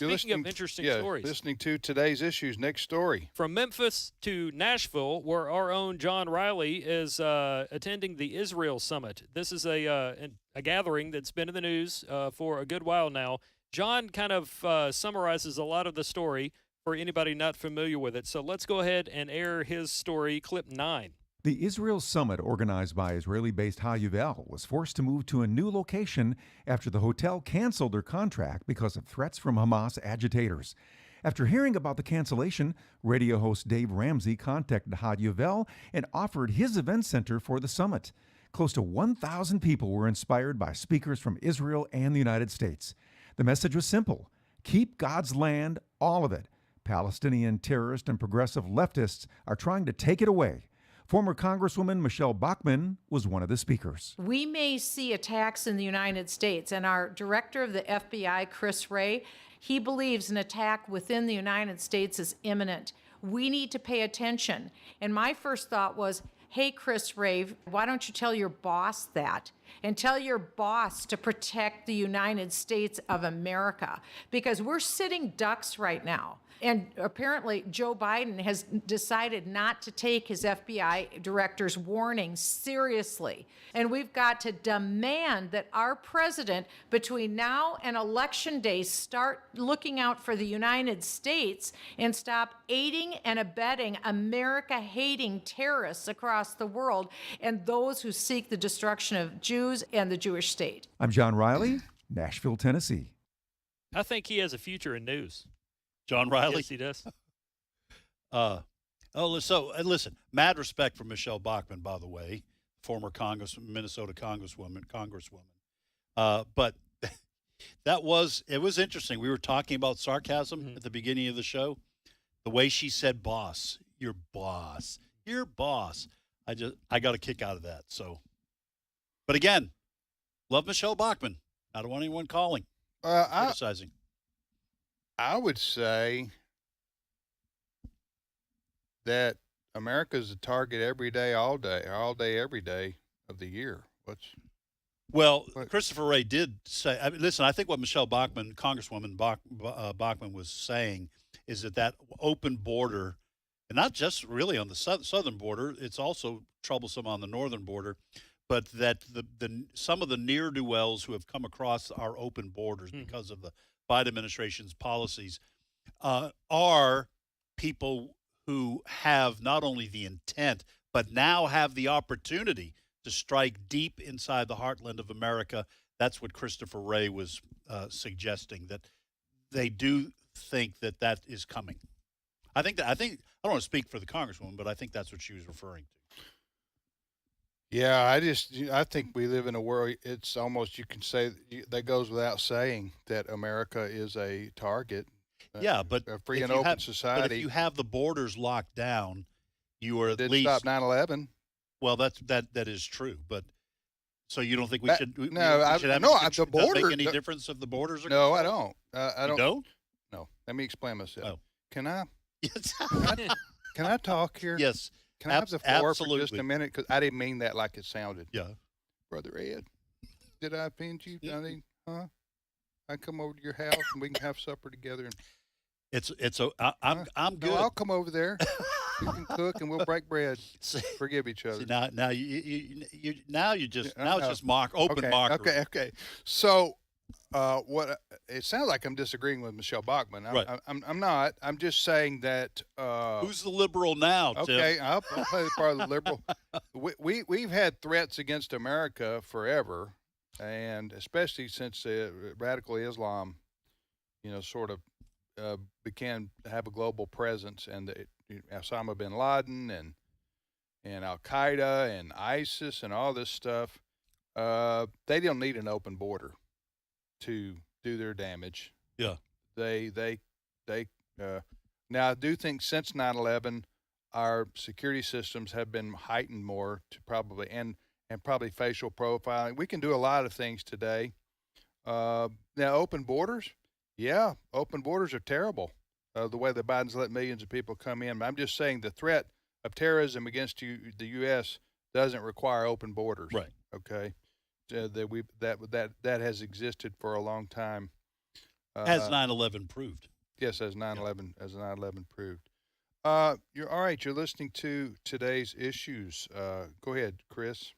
You're Speaking of interesting stories. Listening to today's issues, next story. From Memphis to Nashville, where our own John Riley is attending the Israel Summit. This is a gathering that's been in the news for a good while now. John kind of summarizes a lot of the story for anybody not familiar with it. So let's go ahead and air his story, clip 9. The Israel Summit, organized by Israeli-based HaYuvel, was forced to move to a new location after the hotel canceled their contract because of threats from Hamas agitators. After hearing about the cancellation, radio host Dave Ramsey contacted HaYuvel and offered his event center for the summit. Close to 1,000 people were inspired by speakers from Israel and the United States. The message was simple: keep God's land, all of it. Palestinian terrorists and progressive leftists are trying to take it away. Former Congresswoman Michelle Bachmann was one of the speakers. We may see attacks in the United States, and our director of the FBI, Chris Wray, he believes an attack within the United States is imminent. We need to pay attention. And my first thought was, hey, Chris Wray, why don't you tell your boss that? And tell your boss to protect the United States of America, because we're sitting ducks right now. And apparently Joe Biden has decided not to take his FBI director's warning seriously. And we've got to demand that our president, between now and Election Day, start looking out for the United States and stop aiding and abetting America-hating terrorists across the world and those who seek the destruction of Jews and the Jewish state. I'm John Riley, Nashville, Tennessee. I think he has a future in news. John Riley? Yes, he does. Listen, mad respect for Michelle Bachmann, by the way, former Minnesota Congresswoman. But it was interesting. We were talking about sarcasm at the beginning of the show. The way she said boss, your boss. I got a kick out of that. So, but again, love Michelle Bachmann. I don't want anyone calling, criticizing. I would say that America's a target every day, all day, every day of the year. Christopher Wray did say, listen, I think what Michelle Bachmann, Congresswoman Bachmann was saying is that open border, and not just really on the southern border, it's also troublesome on the northern border, but that some of the ne'er-do-wells who have come across our open borders because of the Biden administration's policies are people who have not only the intent, but now have the opportunity to strike deep inside the heartland of America. That's what Christopher Wray was suggesting, that they do think that that is coming. I think I don't want to speak for the Congresswoman, but I think that's what she was referring to. Yeah, I think we live in a world. It's almost, you can say that goes without saying that America is a target. Yeah, but a free and open society. But if you have the borders locked down, you are at Didn't least stop 9/11. Well, that is true, but so you don't think we should? The does border. Make any difference if the borders are? No, I don't. I don't. You don't? No. Let me explain myself. Oh. Can I? Can I talk here? Yes. Can I have the floor absolutely. for just a minute? Because I didn't mean that like it sounded. Yeah. Brother Ed, did I offend you? Huh? I come over to your house and we can have supper together. And I'm good. No, I'll come over there. We can cook and we'll break bread. Forgive each other. See, now it's just open mockery. Okay. So, what it sounds like I'm disagreeing with Michelle Bachmann. Right. I'm not. I'm just saying that. Who's the liberal now, Tim? Okay, I'll play the part of the liberal. We've had threats against America forever, and especially since radical Islam, sort of began to have a global presence, and Osama bin Laden and Al Qaeda and ISIS and all this stuff. They don't need an open border to do their damage. Yeah. They now I do think since 9/11 our security systems have been heightened more to probably and probably facial profiling. We can do a lot of things today. Now open borders, yeah, open borders are terrible. The way the Bidens let millions of people come in. I'm just saying the threat of terrorism against the U.S. doesn't require open borders. Right. Okay. That has existed for a long time. As 9/11 proved. Yes, as 9/11 proved. You're all right. You're listening to today's issues. Go ahead, Chris.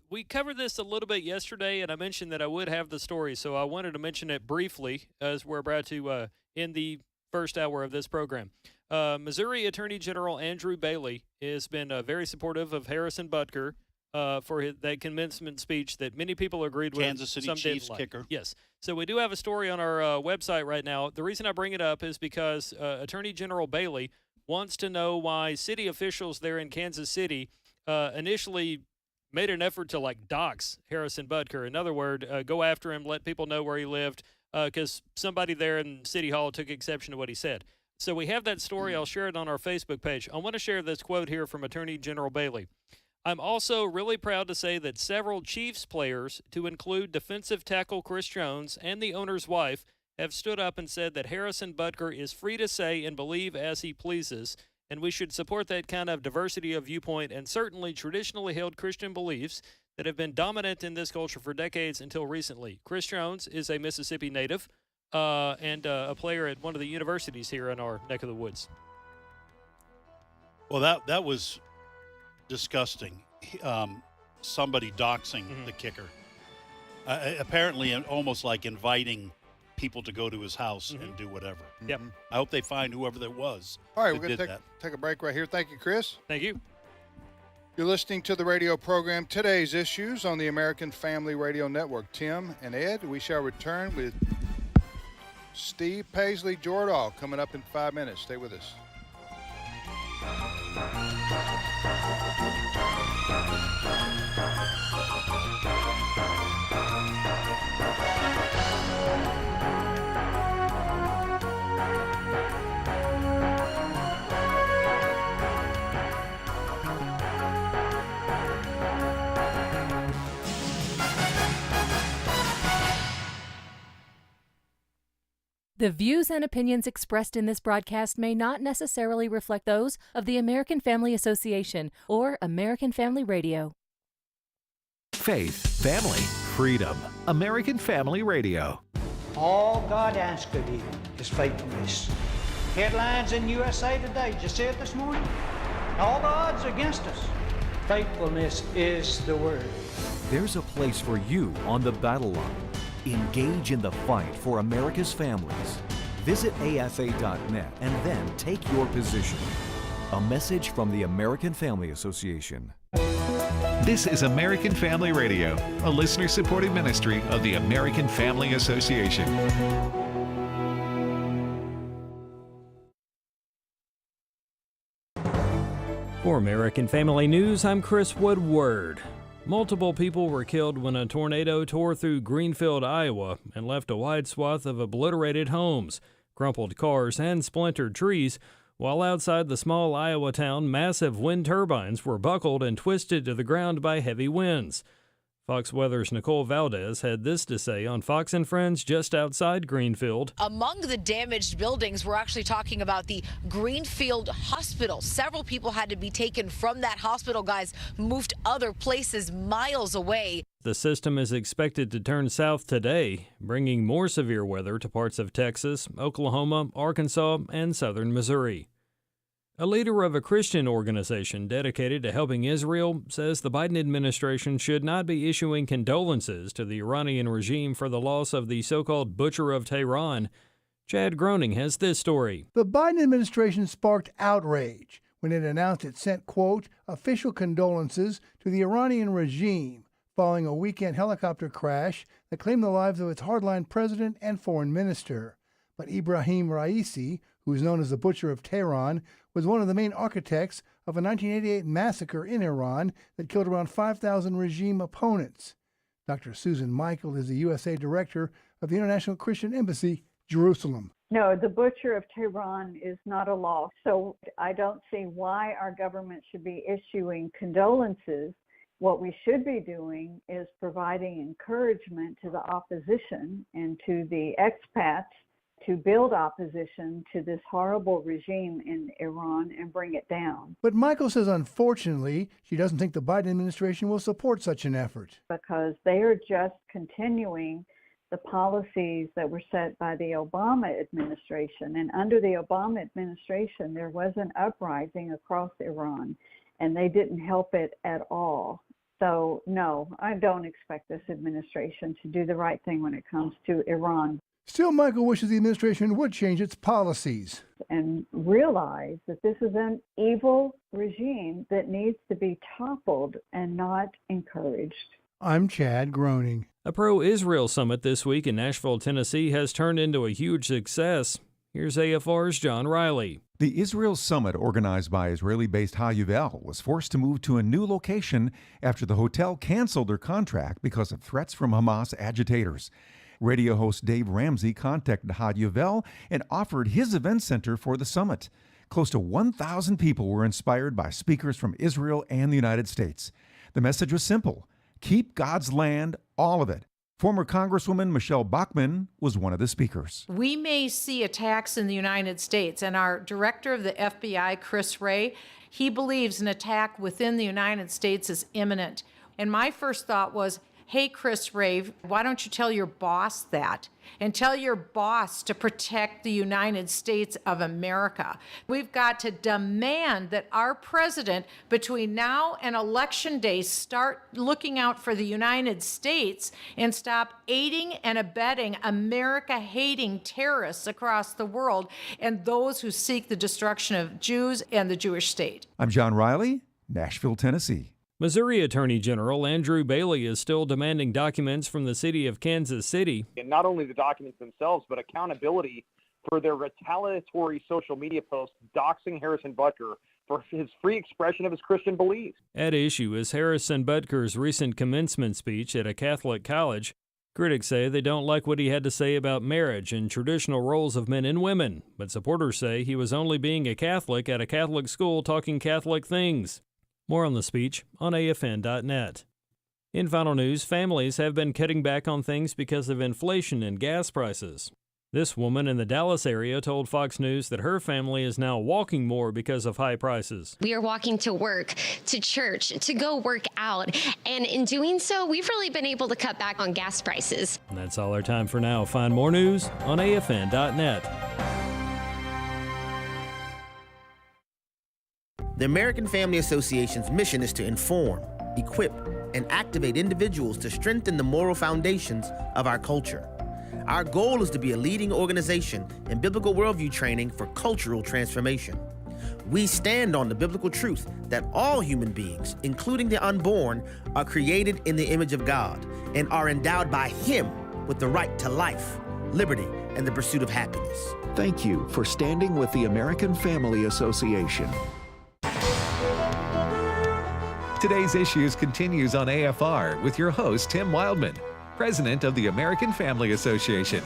We covered this a little bit yesterday, and I mentioned that I would have the story, so I wanted to mention it briefly as we're about to end the first hour of this program. Missouri Attorney General Andrew Bailey has been very supportive of Harrison Butker for that commencement speech that many people agreed with. Kansas City Chiefs kicker. Yes. So we do have a story on our website right now. The reason I bring it up is because Attorney General Bailey wants to know why city officials there in Kansas City initially made an effort to dox Harrison Butker. In other words, go after him, let people know where he lived, because somebody there in City Hall took exception to what he said. So we have that story. I'll share it on our Facebook page. I want to share this quote here from Attorney General Bailey. I'm also really proud to say that several Chiefs players, to include defensive tackle Chris Jones and the owner's wife, have stood up and said that Harrison Butker is free to say and believe as he pleases, and we should support that kind of diversity of viewpoint and certainly traditionally held Christian beliefs that have been dominant in this culture for decades until recently. Chris Jones is a Mississippi native and a player at one of the universities here in our neck of the woods. Well, that was disgusting. Somebody doxing the kicker. Apparently, almost like inviting people to go to his house and do whatever. Yep. I hope they find whoever that was. All right, we're going to take a break right here. Thank you, Chris. Thank you. You're listening to the radio program Today's Issues on the American Family Radio Network. Tim and Ed, we shall return with Steve Paisley Jordahl coming up in 5 minutes. Stay with us. The views and opinions expressed in this broadcast may not necessarily reflect those of the American Family Association or American Family Radio. Faith, family, freedom. American Family Radio. All God asks of you is faithfulness. Headlines in USA Today. Did you see it this morning? All the odds are against us. Faithfulness is the word. There's a place for you on the battle line. Engage in the fight for America's families. Visit AFA.net and then take your position. A message from the American Family Association. This is American Family Radio, a listener-supported ministry of the American Family Association. For American Family News, I'm Chris Woodward. Multiple people were killed when a tornado tore through Greenfield, Iowa, and left a wide swath of obliterated homes, crumpled cars, and splintered trees, while outside the small Iowa town, massive wind turbines were buckled and twisted to the ground by heavy winds. Fox Weather's Nicole Valdez had this to say on Fox and Friends just outside Greenfield. Among the damaged buildings, we're actually talking about the Greenfield Hospital. Several people had to be taken from that hospital, guys, moved other places miles away. The system is expected to turn south today, bringing more severe weather to parts of Texas, Oklahoma, Arkansas, and southern Missouri. A leader of a Christian organization dedicated to helping Israel says the Biden administration should not be issuing condolences to the Iranian regime for the loss of the so-called Butcher of Tehran. Chad Groening has this story. The Biden administration sparked outrage when it announced it sent, quote, official condolences to the Iranian regime following a weekend helicopter crash that claimed the lives of its hardline president and foreign minister. But Ibrahim Raisi, who is known as the Butcher of Tehran, was one of the main architects of a 1988 massacre in Iran that killed around 5,000 regime opponents. Dr. Susan Michael is the USA Director of the International Christian Embassy, Jerusalem. No, the Butcher of Tehran is not a law, so I don't see why our government should be issuing condolences. What we should be doing is providing encouragement to the opposition and to the expats to build opposition to this horrible regime in Iran and bring it down. But Michael says, unfortunately, she doesn't think the Biden administration will support such an effort. Because they are just continuing the policies that were set by the Obama administration. And under the Obama administration, there was an uprising across Iran, and they didn't help it at all. So, no, I don't expect this administration to do the right thing when it comes to Iran. Still, Michael wishes the administration would change its policies and realize that this is an evil regime that needs to be toppled and not encouraged. I'm Chad Groening. A pro-Israel summit this week in Nashville, Tennessee has turned into a huge success. Here's AFR's John Riley. The Israel Summit, organized by Israeli-based Hayuvel, was forced to move to a new location after the hotel canceled their contract because of threats from Hamas agitators. Radio host Dave Ramsey contacted Hayuvel and offered his event center for the summit. Close to 1,000 people were inspired by speakers from Israel and the United States. The message was simple: keep God's land, all of it. Former Congresswoman Michelle Bachmann was one of the speakers. We may see attacks in the United States, and our director of the FBI, Chris Wray, he believes an attack within the United States is imminent. And my first thought was, hey, Chris Wray, why don't you tell your boss that? And tell your boss to protect the United States of America. We've got to demand that our president, between now and Election Day, start looking out for the United States and stop aiding and abetting America-hating terrorists across the world and those who seek the destruction of Jews and the Jewish state. I'm John Riley, Nashville, Tennessee. Missouri Attorney General Andrew Bailey is still demanding documents from the city of Kansas City. And not only the documents themselves, but accountability for their retaliatory social media posts doxing Harrison Butker for his free expression of his Christian beliefs. At issue is Harrison Butker's recent commencement speech at a Catholic college. Critics say they don't like what he had to say about marriage and traditional roles of men and women, but supporters say he was only being a Catholic at a Catholic school talking Catholic things. More on the speech on AFN.net. In final news, families have been cutting back on things because of inflation and gas prices. This woman in the Dallas area told Fox News that her family is now walking more because of high prices. We are walking to work, to church, to go work out, and in doing so, we've really been able to cut back on gas prices. And that's all our time for now. Find more news on AFN.net. The American Family Association's mission is to inform, equip, and activate individuals to strengthen the moral foundations of our culture. Our goal is to be a leading organization in biblical worldview training for cultural transformation. We stand on the biblical truth that all human beings, including the unborn, are created in the image of God and are endowed by Him with the right to life, liberty, and the pursuit of happiness. Thank you for standing with the American Family Association. Today's Issues continues on AFR with your host, Tim Wildman, President of the American Family Association.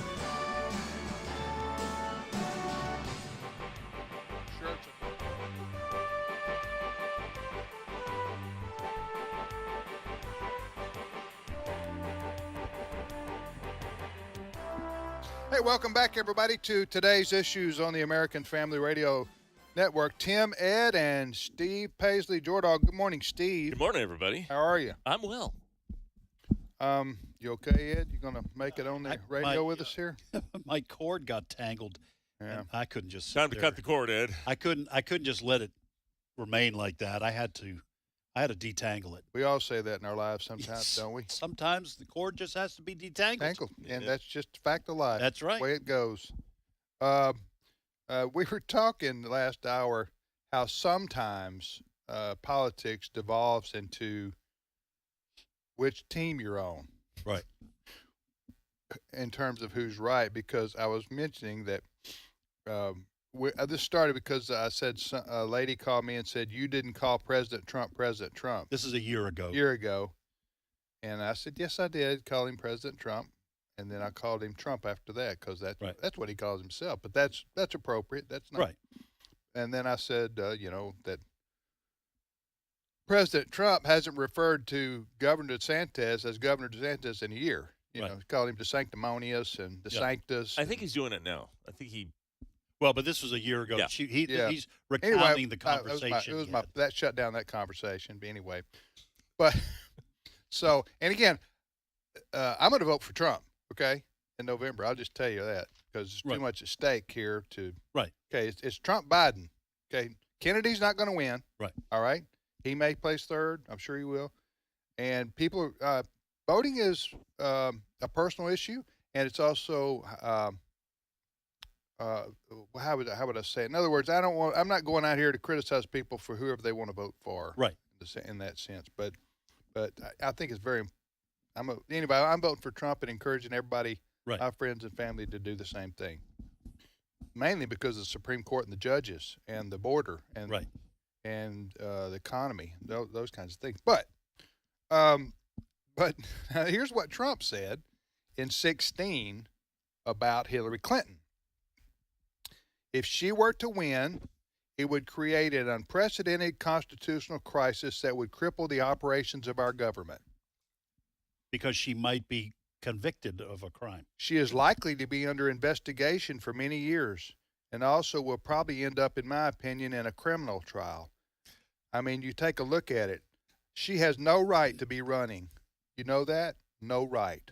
Hey, welcome back, everybody, to today's Issues on the American Family Radio Network. Tim, Ed, and Steve Paisley, Jordog. Good morning, Steve. Good morning, everybody. How are you? I'm well. You okay, Ed? You gonna make it on the radio with us here? My cord got tangled. Yeah. I couldn't just Time to cut the cord, Ed. I couldn't just let it remain like that. I had to detangle it. We all say that in our lives sometimes, don't we? Sometimes the cord just has to be detangled. And that's just a fact of life. That's right. The way it goes. We were talking last hour how sometimes politics devolves into which team you're on. Right. In terms of who's right, because I was mentioning that this started because I said a lady called me and said, you didn't call President Trump President Trump. This is a year ago. And I said, yes, I did call him President Trump. And then I called him Trump after that because that's what he calls himself. But that's appropriate. That's not. Right. And then I said, that President Trump hasn't referred to Governor DeSantis as Governor DeSantis in a year. You know, he called him the sanctimonious and the sanctus. I think he's doing it now. I think he. Well, but this was a year ago. Yeah. He's recounting the conversation. That shut down that conversation. But anyway, but so, and again, I'm going to vote for Trump. Okay, in November. I'll just tell you that because there's too much at stake here to. Right. Okay, it's Trump Biden. Okay, Kennedy's not going to win. Right. All right. He may place third. I'm sure he will. And people, voting is a personal issue, and it's also how would I say it? In other words, I'm not going out here to criticize people for whoever they want to vote for. Right. In that sense, but I think it's very. I'm voting for Trump and encouraging everybody, our friends and family, to do the same thing. Mainly because of the Supreme Court and the judges and the border and the economy, those kinds of things. But here's what Trump said in 2016 about Hillary Clinton. If she were to win, it would create an unprecedented constitutional crisis that would cripple the operations of our government. Because she might be convicted of a crime. She is likely to be under investigation for many years and also will probably end up, in my opinion, in a criminal trial. I mean, you take a look at it. She has no right to be running. You know that? No right.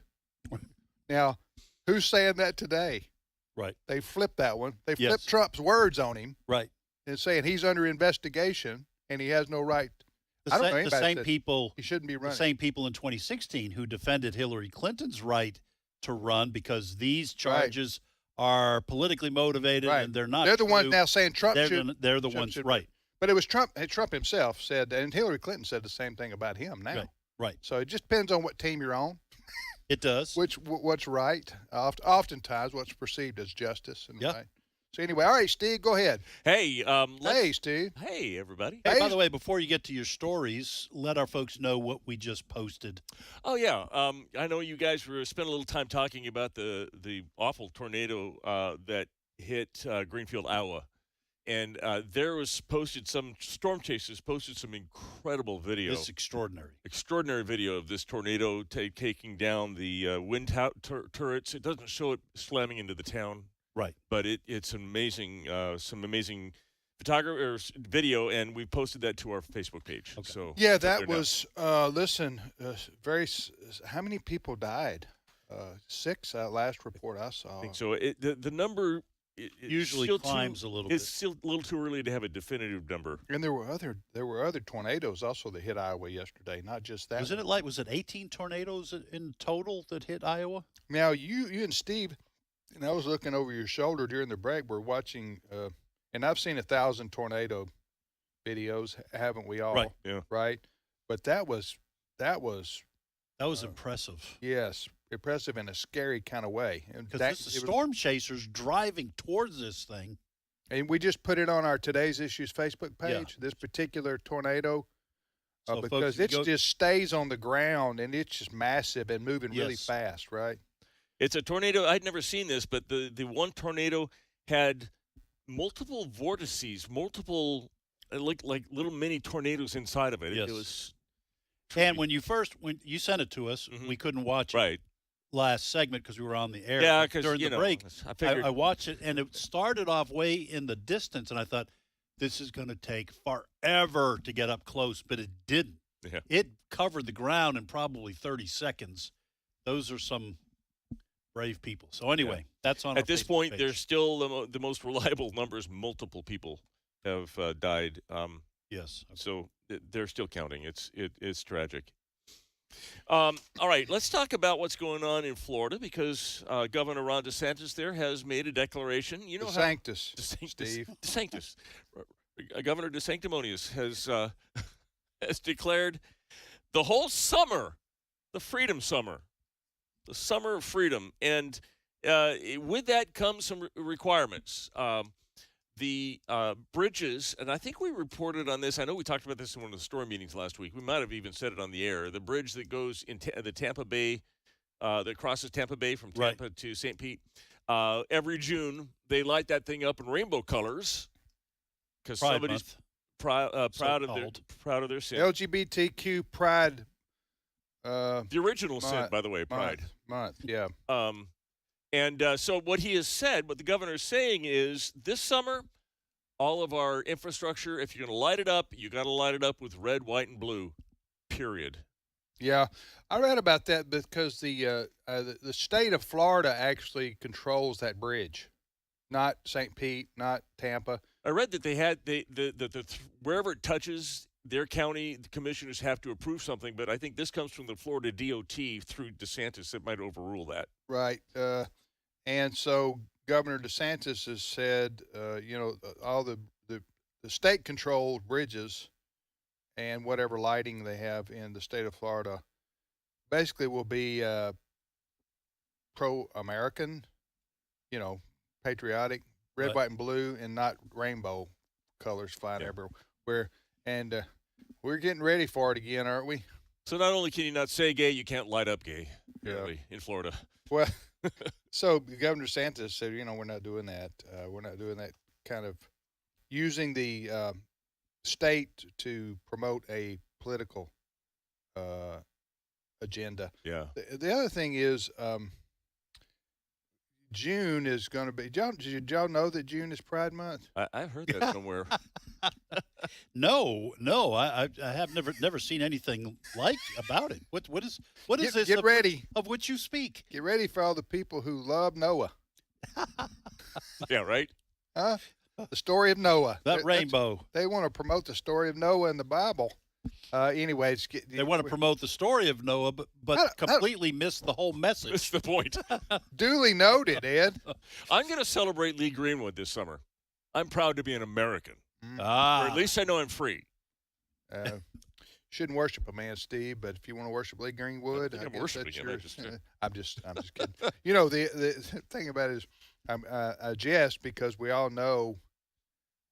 Now, who's saying that today? Right. They flipped that one. They flipped Trump's words on him. Right. And saying he's under investigation and he has no right. I don't know anybody the same said people he shouldn't be running. The same people in 2016 who defended Hillary Clinton's right to run because these charges are politically motivated and they're not. They're the true. ones now saying Trump They're the ones, right? But it was Trump. Trump himself said, and Hillary Clinton said the same thing about him now. Right. So it just depends on what team you're on. It does. What's right? Oftentimes, what's perceived as justice and right. So anyway, all right, Steve, go ahead. Hey, hey, Steve. Hey, everybody. Hey, by the way, before you get to your stories, let our folks know what we just posted. Oh yeah, I know you guys were spending a little time talking about the awful tornado that hit Greenfield, Iowa, and there was posted some storm chasers posted some incredible video. This extraordinary video of this tornado taking down the wind turrets. It doesn't show it slamming into the town. Right, but it's amazing. Some amazing video, and we posted that to our Facebook page. Okay. So yeah, that was. Listen, how many people died? 6. Last report I saw. I think so. The number usually climbs a little bit. It's still a little too early to have a definitive number. And there were other tornadoes also that hit Iowa yesterday. Not just that. Was it 18 tornadoes in total that hit Iowa? Now, you and Steve, and I was looking over your shoulder during the break. We're watching, and I've seen 1,000 tornado videos, haven't we all? Right. Yeah. Right. But that was impressive. Yes, impressive in a scary kind of way. Because this is storm chasers driving towards this thing. And we just put it on our Today's Issues Facebook page, this particular tornado, So because folks, it just stays on the ground, and it's just massive and moving really Yes. fast, right? It's a tornado. I'd never seen this, but the one tornado had multiple vortices, multiple like little mini tornadoes inside of it. Yes. It was. And when you sent it to us, we couldn't watch it last segment because we were on the air. Yeah, But 'cause, during you the know, break, I figured- I watched it, and it started off way in the distance, and I thought, this is going to take forever to get up close, but it didn't. Yeah. It covered the ground in probably 30 seconds. Those are some brave people. So anyway, that's on At our this Facebook point, page. there's still the most reliable numbers. Multiple people have died. Yes. So they're still counting. It's tragic. All right, let's talk about what's going on in Florida because Governor Ron DeSantis there has made a declaration. You know, DeSantis, Steve. DeSantis. Governor DeSanctimonious has declared the whole summer, the Freedom Summer, the Summer of Freedom, and with that comes some requirements. The bridges, and I think we reported on this. I know we talked about this in one of the story meetings last week. We might have even said it on the air. The bridge that goes in the Tampa Bay, that crosses Tampa Bay from Tampa to St. Pete. Every June, they light that thing up in rainbow colors because somebody's proud of their sin. LGBTQ Pride. The original sin, by the way, Pride Month. Yeah. And so what he has said, what the governor is saying is this summer, all of our infrastructure, if you're going to light it up, you got to light it up with red, white, and blue, period. Yeah, I read about that because the state of Florida actually controls that bridge, not St. Pete, not Tampa. I read that they had wherever it touches their county, the commissioners have to approve something, but I think this comes from the Florida DOT through DeSantis that might overrule that. Right. And so Governor DeSantis has said, all the state-controlled bridges and whatever lighting they have in the state of Florida basically will be pro-American, patriotic, red, white, and blue, and not rainbow colors flying everywhere. And we're getting ready for it again, aren't we? So not only can you not say gay, you can't light up gay, apparently, in Florida. Well, so Governor DeSantis said, we're not doing that. We're not doing that kind of using the state to promote a political agenda. Yeah. The other thing is June is going to be. Did y'all know that June is Pride Month? I've heard that somewhere. No, I have never seen anything like about it. What is this? Get ready of which you speak. Get ready for all the people who love Noah. Yeah, right. Huh? The story of Noah. That rainbow. They want to promote the story of Noah in the Bible. Anyways, they want to promote the story of Noah, but completely miss the whole message. That's the point. Duly noted, Ed. I'm going to celebrate Lee Greenwood this summer. I'm proud to be an American. Or at least I know I'm free. Shouldn't worship a man, Steve, but if you want to worship Lee Greenwood, I guess that's yours. I'm just kidding. The thing about it is, I jest because we all know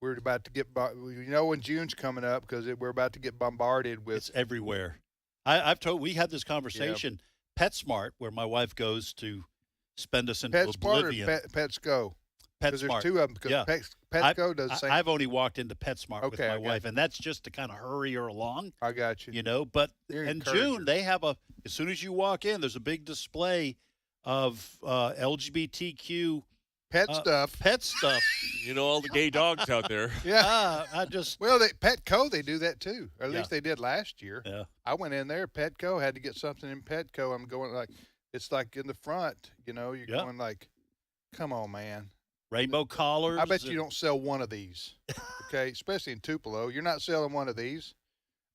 we're about to get. When June's coming up because we're about to get bombarded with. It's everywhere. We had this conversation. PetSmart, where my wife goes to spend us into oblivion. PetSmart or PetSco? Because there's two of them. Because PetSco does the same. I've only walked into PetSmart with my wife, and that's just to kind of hurry her along. I got you. But in June, they have as soon as you walk in, there's a big display of LGBTQ pet stuff. All the gay dogs out there. Yeah. Well, Petco, they do that too. Or at least they did last year. Yeah. I went in there, Petco, had to get something in Petco. I'm going it's like in the front, you're going like, come on, man. Rainbow collars. I bet you don't sell one of these, okay? Especially in Tupelo. You're not selling one of these,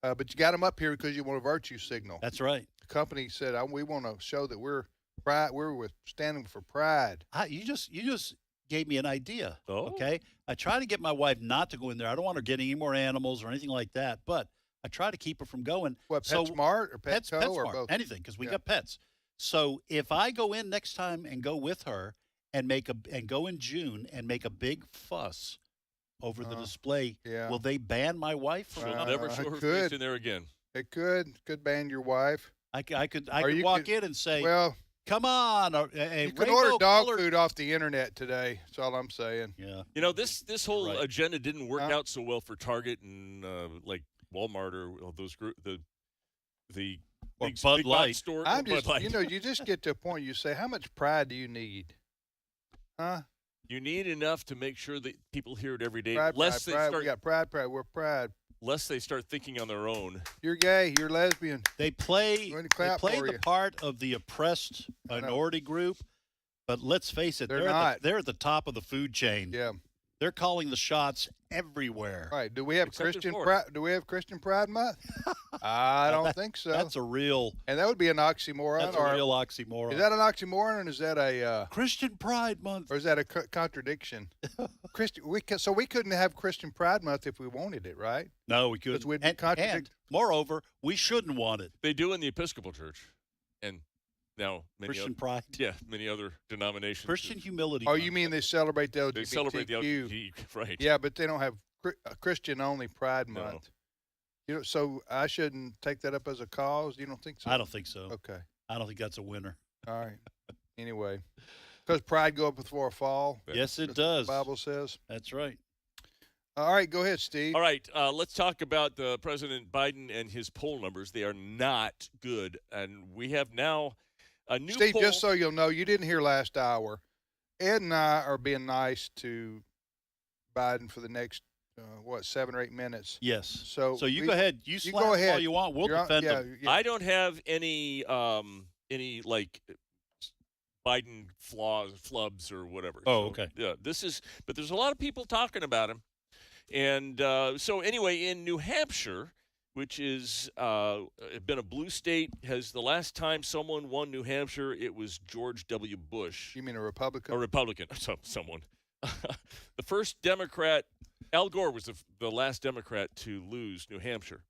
but you got them up here because you want a virtue signal. That's right. The company said, we want to show that we're Pride. We're with standing for pride. You just gave me an idea. Oh. Okay. I try to get my wife not to go in there. I don't want her getting any more animals or anything like that, but I try to keep her from going. What, So- PetSmart or Petco or PetSmart, both? anything, because we Yeah. got pets. So if I go in next time and go with her and go in June and make a big fuss over the display, yeah. will they ban my wife from She'll coming? never show her could. face in there again. It could ban your wife. I could you walk could- in and say, Well, "Come on!" Or, a you can order dog rainbow-colored-" food off the internet today. That's all I'm saying. Yeah. You know, this whole Right. agenda didn't work out so well for Target and like Walmart or those the Or big, Bud big Light. box store. I'm Bud just, Light. you just get to a point. You say, how much pride do you need? Huh? You need enough to make sure that people hear it every day. Pride, lest pride, they pride. start, We got pride. We're pride. lest they start thinking on their own. You're gay. You're lesbian. They play Going to clap for the you. part of the oppressed I know. minority group, but let's face it, They're they're not. they're at the top of the food chain. Yeah. They're calling the shots everywhere. Right. Do we have Except in Christian Florida. pride? Do we have Christian Pride Month? I don't think so. That's a real and that would be an oxymoron. that's a real oxymoron. Is that an oxymoron, or is that a Christian Pride Month? or is that a contradiction? So we couldn't have Christian Pride Month if we wanted it, right? No, we couldn't. we'd be And contradict- moreover, we shouldn't want it. They do in the Episcopal Church, and now many Christian other, Pride. yeah, many other denominations. Christian humility. Oh, you mean they celebrate the LGBTQ? They celebrate the LGBT, right? Yeah, but they don't have a Christian-only Pride No. Month. You know, so I shouldn't take that up as a cause. You don't think so? I don't think so. Okay. I don't think that's a winner. All right. Anyway, because pride go up before a fall. Yes, it That's what does. The Bible says. That's right. All right, go ahead, Steve. All right, let's talk about President Biden and his poll numbers. They are not good, and we have now a new Steve, poll. just so you'll know, you didn't hear last hour. Ed and I are being nice to Biden for the next 7 or 8 minutes. Yes. So you we- go ahead. You slap go ahead. all you want. We'll You're on- defend yeah, them. yeah. I don't have any like Biden flubs or whatever. Oh, So, okay. Yeah, but there's a lot of people talking about him, and so anyway, in New Hampshire, which is been a blue state, has the last time someone won New Hampshire, it was George W. Bush. You mean a Republican? A Republican, someone. The first Democrat, Al Gore was the last Democrat to lose New Hampshire,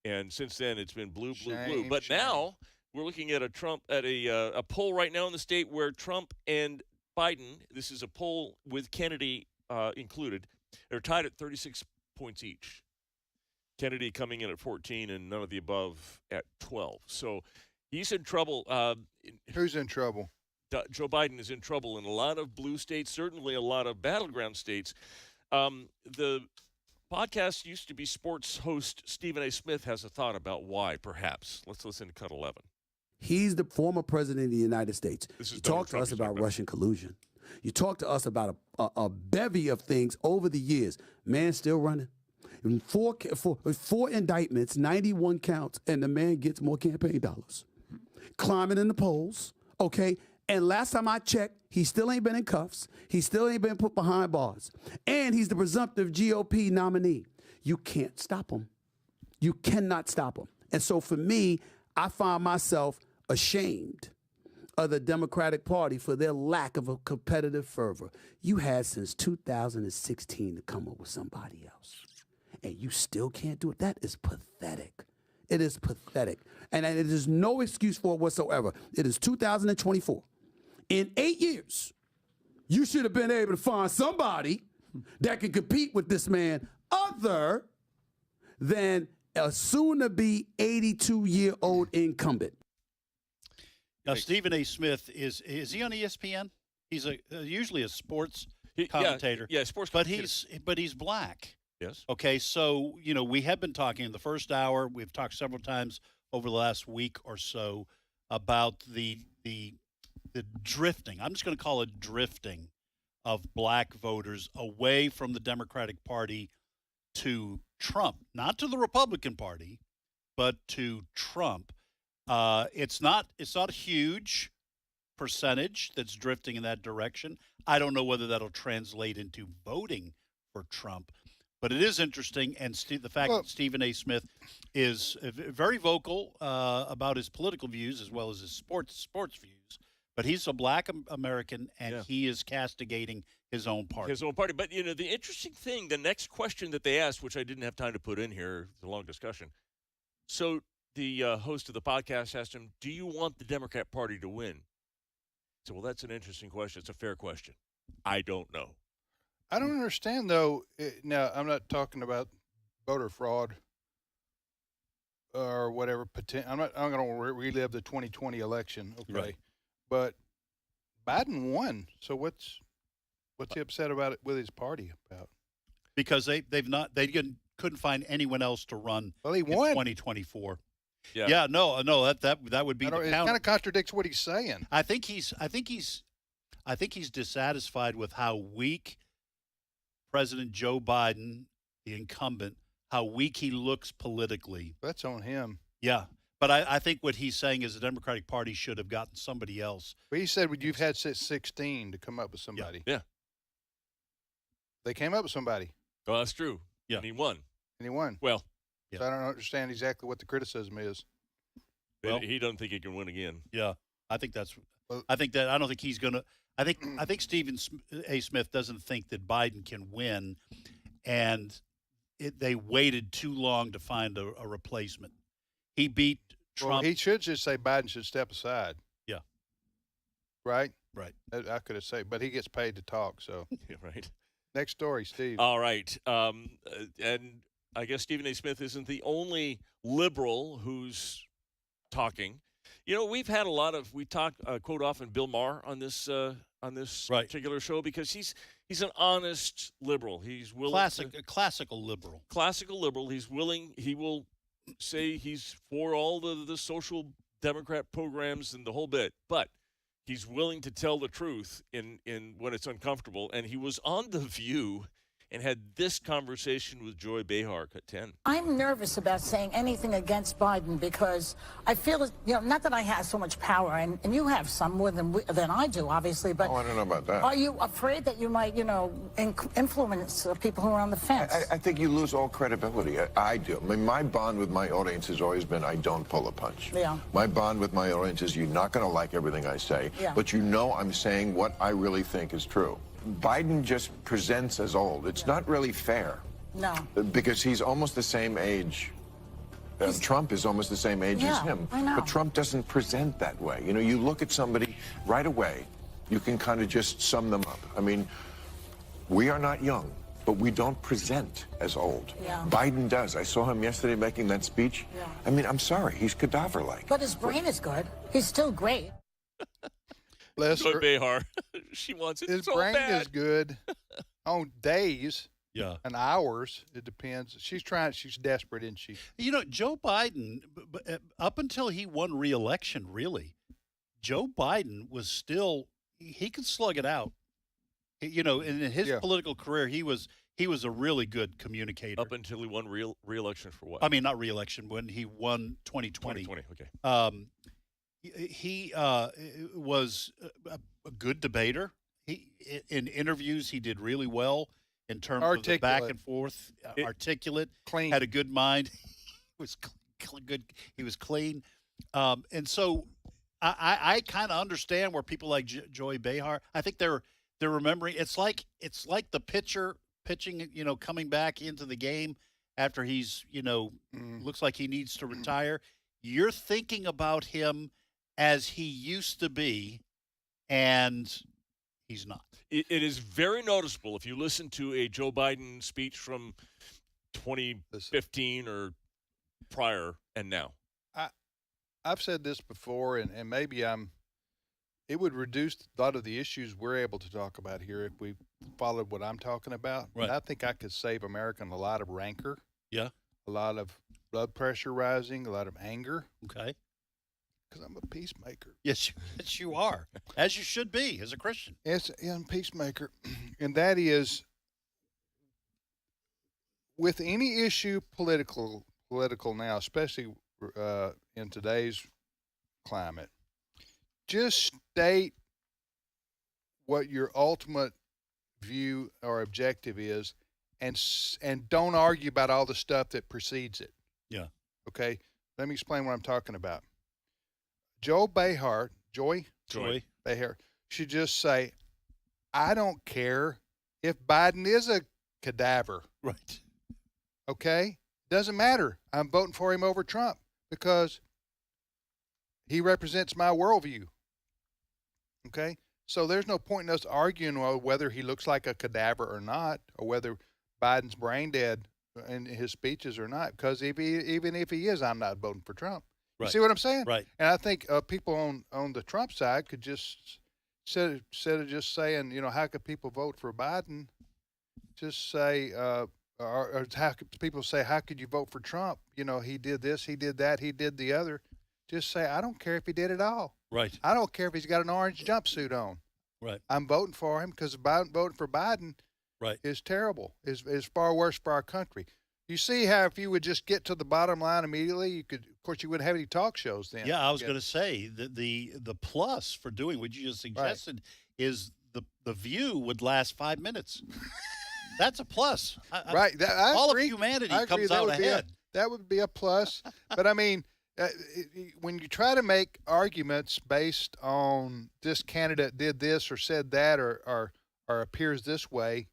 and since then it's been blue. Shame, But shame. now we're looking at a poll right now in the state where Trump and Biden. This is a poll with Kennedy included. They're tied at 36 points each. Kennedy coming in at 14 and none of the above at 12. So he's in trouble. Who's in trouble? Joe Biden is in trouble in a lot of blue states, certainly a lot of battleground states. The podcast used to be sports host Stephen A. Smith has a thought about why, perhaps. Let's listen to Cut 11. He's the former president of the United States. This is You Donald talk to Trump us he's about talking about. Russian collusion. You talk to us about a bevy of things over the years. Man still running. Four indictments, 91 counts, and the man gets more campaign dollars. Climbing in the polls, okay? And last time I checked, he still ain't been in cuffs. He still ain't been put behind bars. And he's the presumptive GOP nominee. You can't stop him. You cannot stop him. And so for me, I find myself ashamed of the Democratic Party for their lack of a competitive fervor. You had since 2016 to come up with somebody else, and you still can't do it. That is pathetic. It is pathetic. And it is no excuse for it whatsoever. It is 2024. In 8 years, you should have been able to find somebody that can compete with this man other than a soon-to-be 82-year-old incumbent. Now, Stephen A. Smith is he on ESPN? He's usually a sports Yeah, commentator. yeah, sports But commentator. he's black. Yes. Okay, so we have been talking in the first hour. We've talked several times over the last week or so about the drifting. I'm just going to call it drifting of black voters away from the Democratic Party to Trump, not to the Republican Party, but to Trump. It's not a huge percentage that's drifting in that direction. I don't know whether that'll translate into voting for Trump, but it is interesting. And the fact that Stephen A. Smith is very vocal about his political views as well as his sports views. But he's a black American, and he is castigating his own party. His own party. But, the interesting thing, the next question that they asked, which I didn't have time to put in here, it's a long discussion. So the host of the podcast asked him, do you want the Democrat Party to win? So, well, that's an interesting question. It's a fair question. I don't know. I don't understand, though. Now, I'm not talking about voter fraud or whatever. I'm going to relive the 2020 election. Okay. Right. But Biden won. So what's he upset about it with his party about? Because they couldn't find anyone else to run Well, he in won. 2024. Yeah. No, that would be the It counter. kind of contradicts what he's saying. I think he's dissatisfied with how weak President Joe Biden, the incumbent, how weak he looks politically. That's on him. Yeah. But I think what he's saying is the Democratic Party should have gotten somebody else. But he said you've had 16 to come up with somebody. Yeah. They came up with somebody. Well, that's true. Yeah. And he won. So Well. I don't understand exactly what the criticism is. Well, he doesn't think he can win again. Yeah. I think I don't think he's going to. I think Stephen A. Smith doesn't think that Biden can win, and they waited too long to find a replacement. He beat Trump. Well, he should just say Biden should step aside. Yeah. Right? Right. I could have said, but he gets paid to talk, so. Yeah, right. Next story, Steve. All right. And I guess Stephen A. Smith isn't the only liberal who's talking. We've had we talk quote often Bill Maher on this particular show because he's an honest liberal. He's willing classical liberal. Classical liberal. He will say he's for all the social Democrat programs and the whole bit, but he's willing to tell the truth in when it's uncomfortable. And he was on The View and had this conversation with Joy Behar at 10. I'm nervous about saying anything against Biden because I feel, not that I have so much power, and you have some more than I do, obviously, but I don't know about that. Are you afraid that you might, influence people who are on the fence? I think you lose all credibility. I do. I mean, my bond with my audience has always been I don't pull a punch. Yeah. My bond with my audience is you're not going to like everything I say, but I'm saying what I really think is true. Biden just presents as old. It's not really fair. No. Because he's almost the same age. Trump is almost the same age as him. I know. But Trump doesn't present that way. You look at somebody right away, you can kind of just sum them up. I mean, we are not young, but we don't present as old. Yeah. Biden does. I saw him yesterday making that speech. Yeah. I mean, I'm sorry, he's cadaver-like. But his brain is good. He's still great. Joy Behar, she wants it His so brain bad. is good on days. Yeah. And hours. It depends. She's desperate, isn't she? Joe Biden, up until he won re-election, really, Joe Biden was still, he could slug it out. In his political career, he was a really good communicator. Up until he won re-election for what? I mean, not re-election, when he won 2020. 2020, okay. He was a good debater. In interviews, he did really well in terms of the back and forth, articulate, clean, had a good mind. He was good. He was clean, and so I kind of understand where people like Joy Behar. I think they're remembering. It's like the pitcher pitching, coming back into the game after he's looks like he needs to retire. You're thinking about him as he used to be, and he's not. It is very noticeable if you listen to a Joe Biden speech from 2015 or prior and now. I've said this before, and maybe it would reduce a lot of the issues we're able to talk about here if we followed what I'm talking about. Right. And I think I could save America a lot of rancor. Yeah. A lot of blood pressure rising, a lot of anger. Okay. Because I'm a peacemaker. Yes, you are, as you should be as a Christian. Yes, I'm a peacemaker, and that is with any issue political now, especially in today's climate. Just state what your ultimate view or objective is, and don't argue about all the stuff that precedes it. Yeah. Okay. Let me explain what I'm talking about. Joy Behar Joy Behar should just say, I don't care if Biden is a cadaver. Right. Okay? Doesn't matter. I'm voting for him over Trump because he represents my worldview. Okay? So there's no point in us arguing whether he looks like a cadaver or not, or whether Biden's brain dead in his speeches or not, because even if he is, I'm not voting for Trump. You Right. see what I'm saying? Right. And I think people on the Trump side could just, instead of just saying, how could people vote for Biden, just say, or how could people say, how could you vote for Trump? He did this, he did that, he did the other. Just say, I don't care if he did it all. Right. I don't care if he's got an orange jumpsuit on. Right. I'm voting for him because voting for Biden is terrible, is far worse for our country. You see how if you would just get to the bottom line immediately, you could, of course, you wouldn't have any talk shows then. Yeah, I was going to say the plus for doing what you just suggested is the view would last 5 minutes. That's a plus. Right. All of humanity comes out ahead. That would be a plus. But I mean, when you try to make arguments based on this candidate did this or said that or appears this way,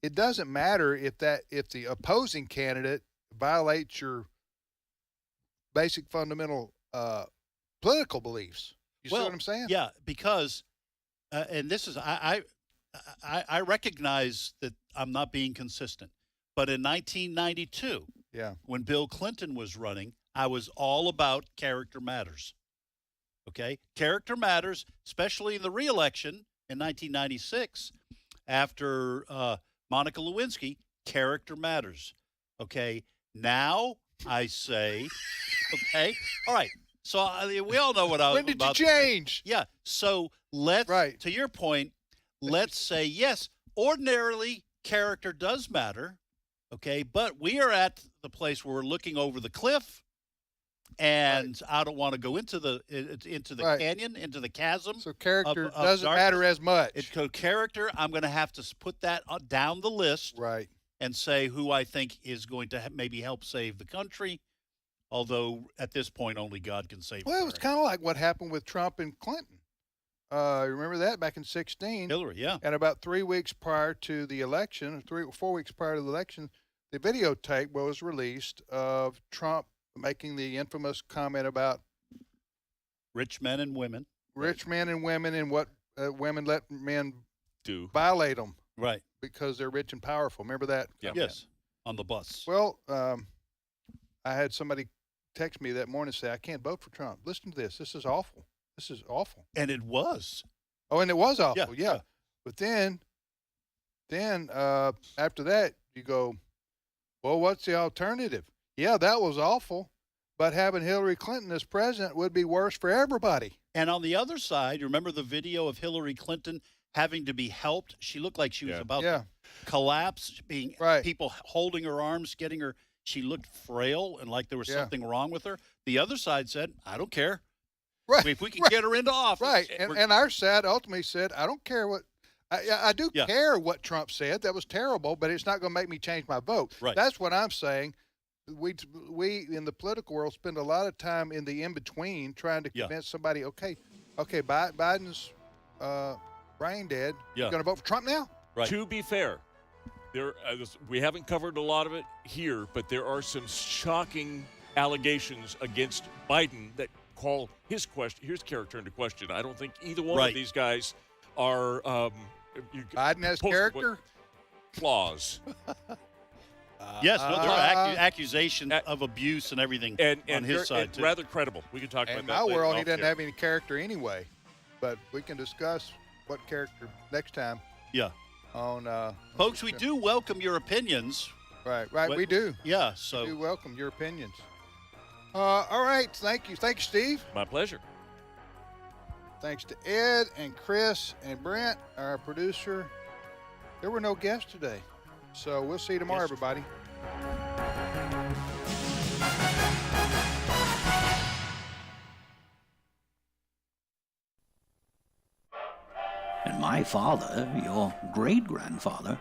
it doesn't matter if the opposing candidate violates your basic fundamental political beliefs. You see what I'm saying? Yeah, because and this is I recognize that I'm not being consistent, but in 1992, when Bill Clinton was running, I was all about character matters. Okay, character matters, especially in the re-election in 1996 after Monica Lewinsky. Character matters. Okay, now I say, okay, all right. So we all know what I was. When did you change? Yeah. So let's, to your point, let's say yes. Ordinarily, character does matter. Okay, but we are at the place where we're looking over the cliff. And I don't want to go into the canyon, into the chasm. So character of doesn't darkness. matter as much. Character, I'm going to have to put that down the list, right, and say who I think is going to maybe help save the country. Although at this point, only God can save. Well, it was kind of like what happened with Trump and Clinton. Remember that back in 2016? Hillary, yeah. And about 3 weeks prior to the election, 3 or 4 weeks prior to the election, the videotape was released of Trump making the infamous comment about rich men and women. Rich men and women, and what women let men do, violate them. Right. Because they're rich and powerful. Remember that? Yeah. Yes. On the bus. Well, I had somebody text me that morning and say, I can't vote for Trump. Listen to this. This is awful. This is awful. And it was. Oh, and it was awful. Yeah. Yeah. But then after that, you go, well, what's the alternative? Yeah, that was awful, but having Hillary Clinton as president would be worse for everybody. And on the other side, you remember the video of Hillary Clinton having to be helped? She looked like she was about to collapse, being people holding her arms, getting her. She looked frail and like there was something wrong with her. The other side said, I don't care. Right. If we can get her into office. Right. And our side ultimately said, I don't care what. I do care what Trump said. That was terrible, but it's not going to make me change my vote. Right. That's what I'm saying. We in the political world spend a lot of time in the in-between trying to convince somebody, okay, Biden's brain dead. You're going to vote for Trump now? Right. To be fair, we haven't covered a lot of it here, but there are some shocking allegations against Biden that call his character into question. I don't think either one of these guys are Biden has character flaws. Yes, no, there are accusations of abuse and everything on his side, too. Rather credible. We can talk about that later. In my world, he later. doesn't have any character anyway, but we can discuss what character next time. Yeah. On folks, we do welcome your opinions. Right, we do. Yeah, so we do welcome your opinions. All right, thank you, Steve. My pleasure. Thanks to Ed and Chris and Brent, our producer. There were no guests today. So we'll see you tomorrow, everybody. And my father, your great-grandfather,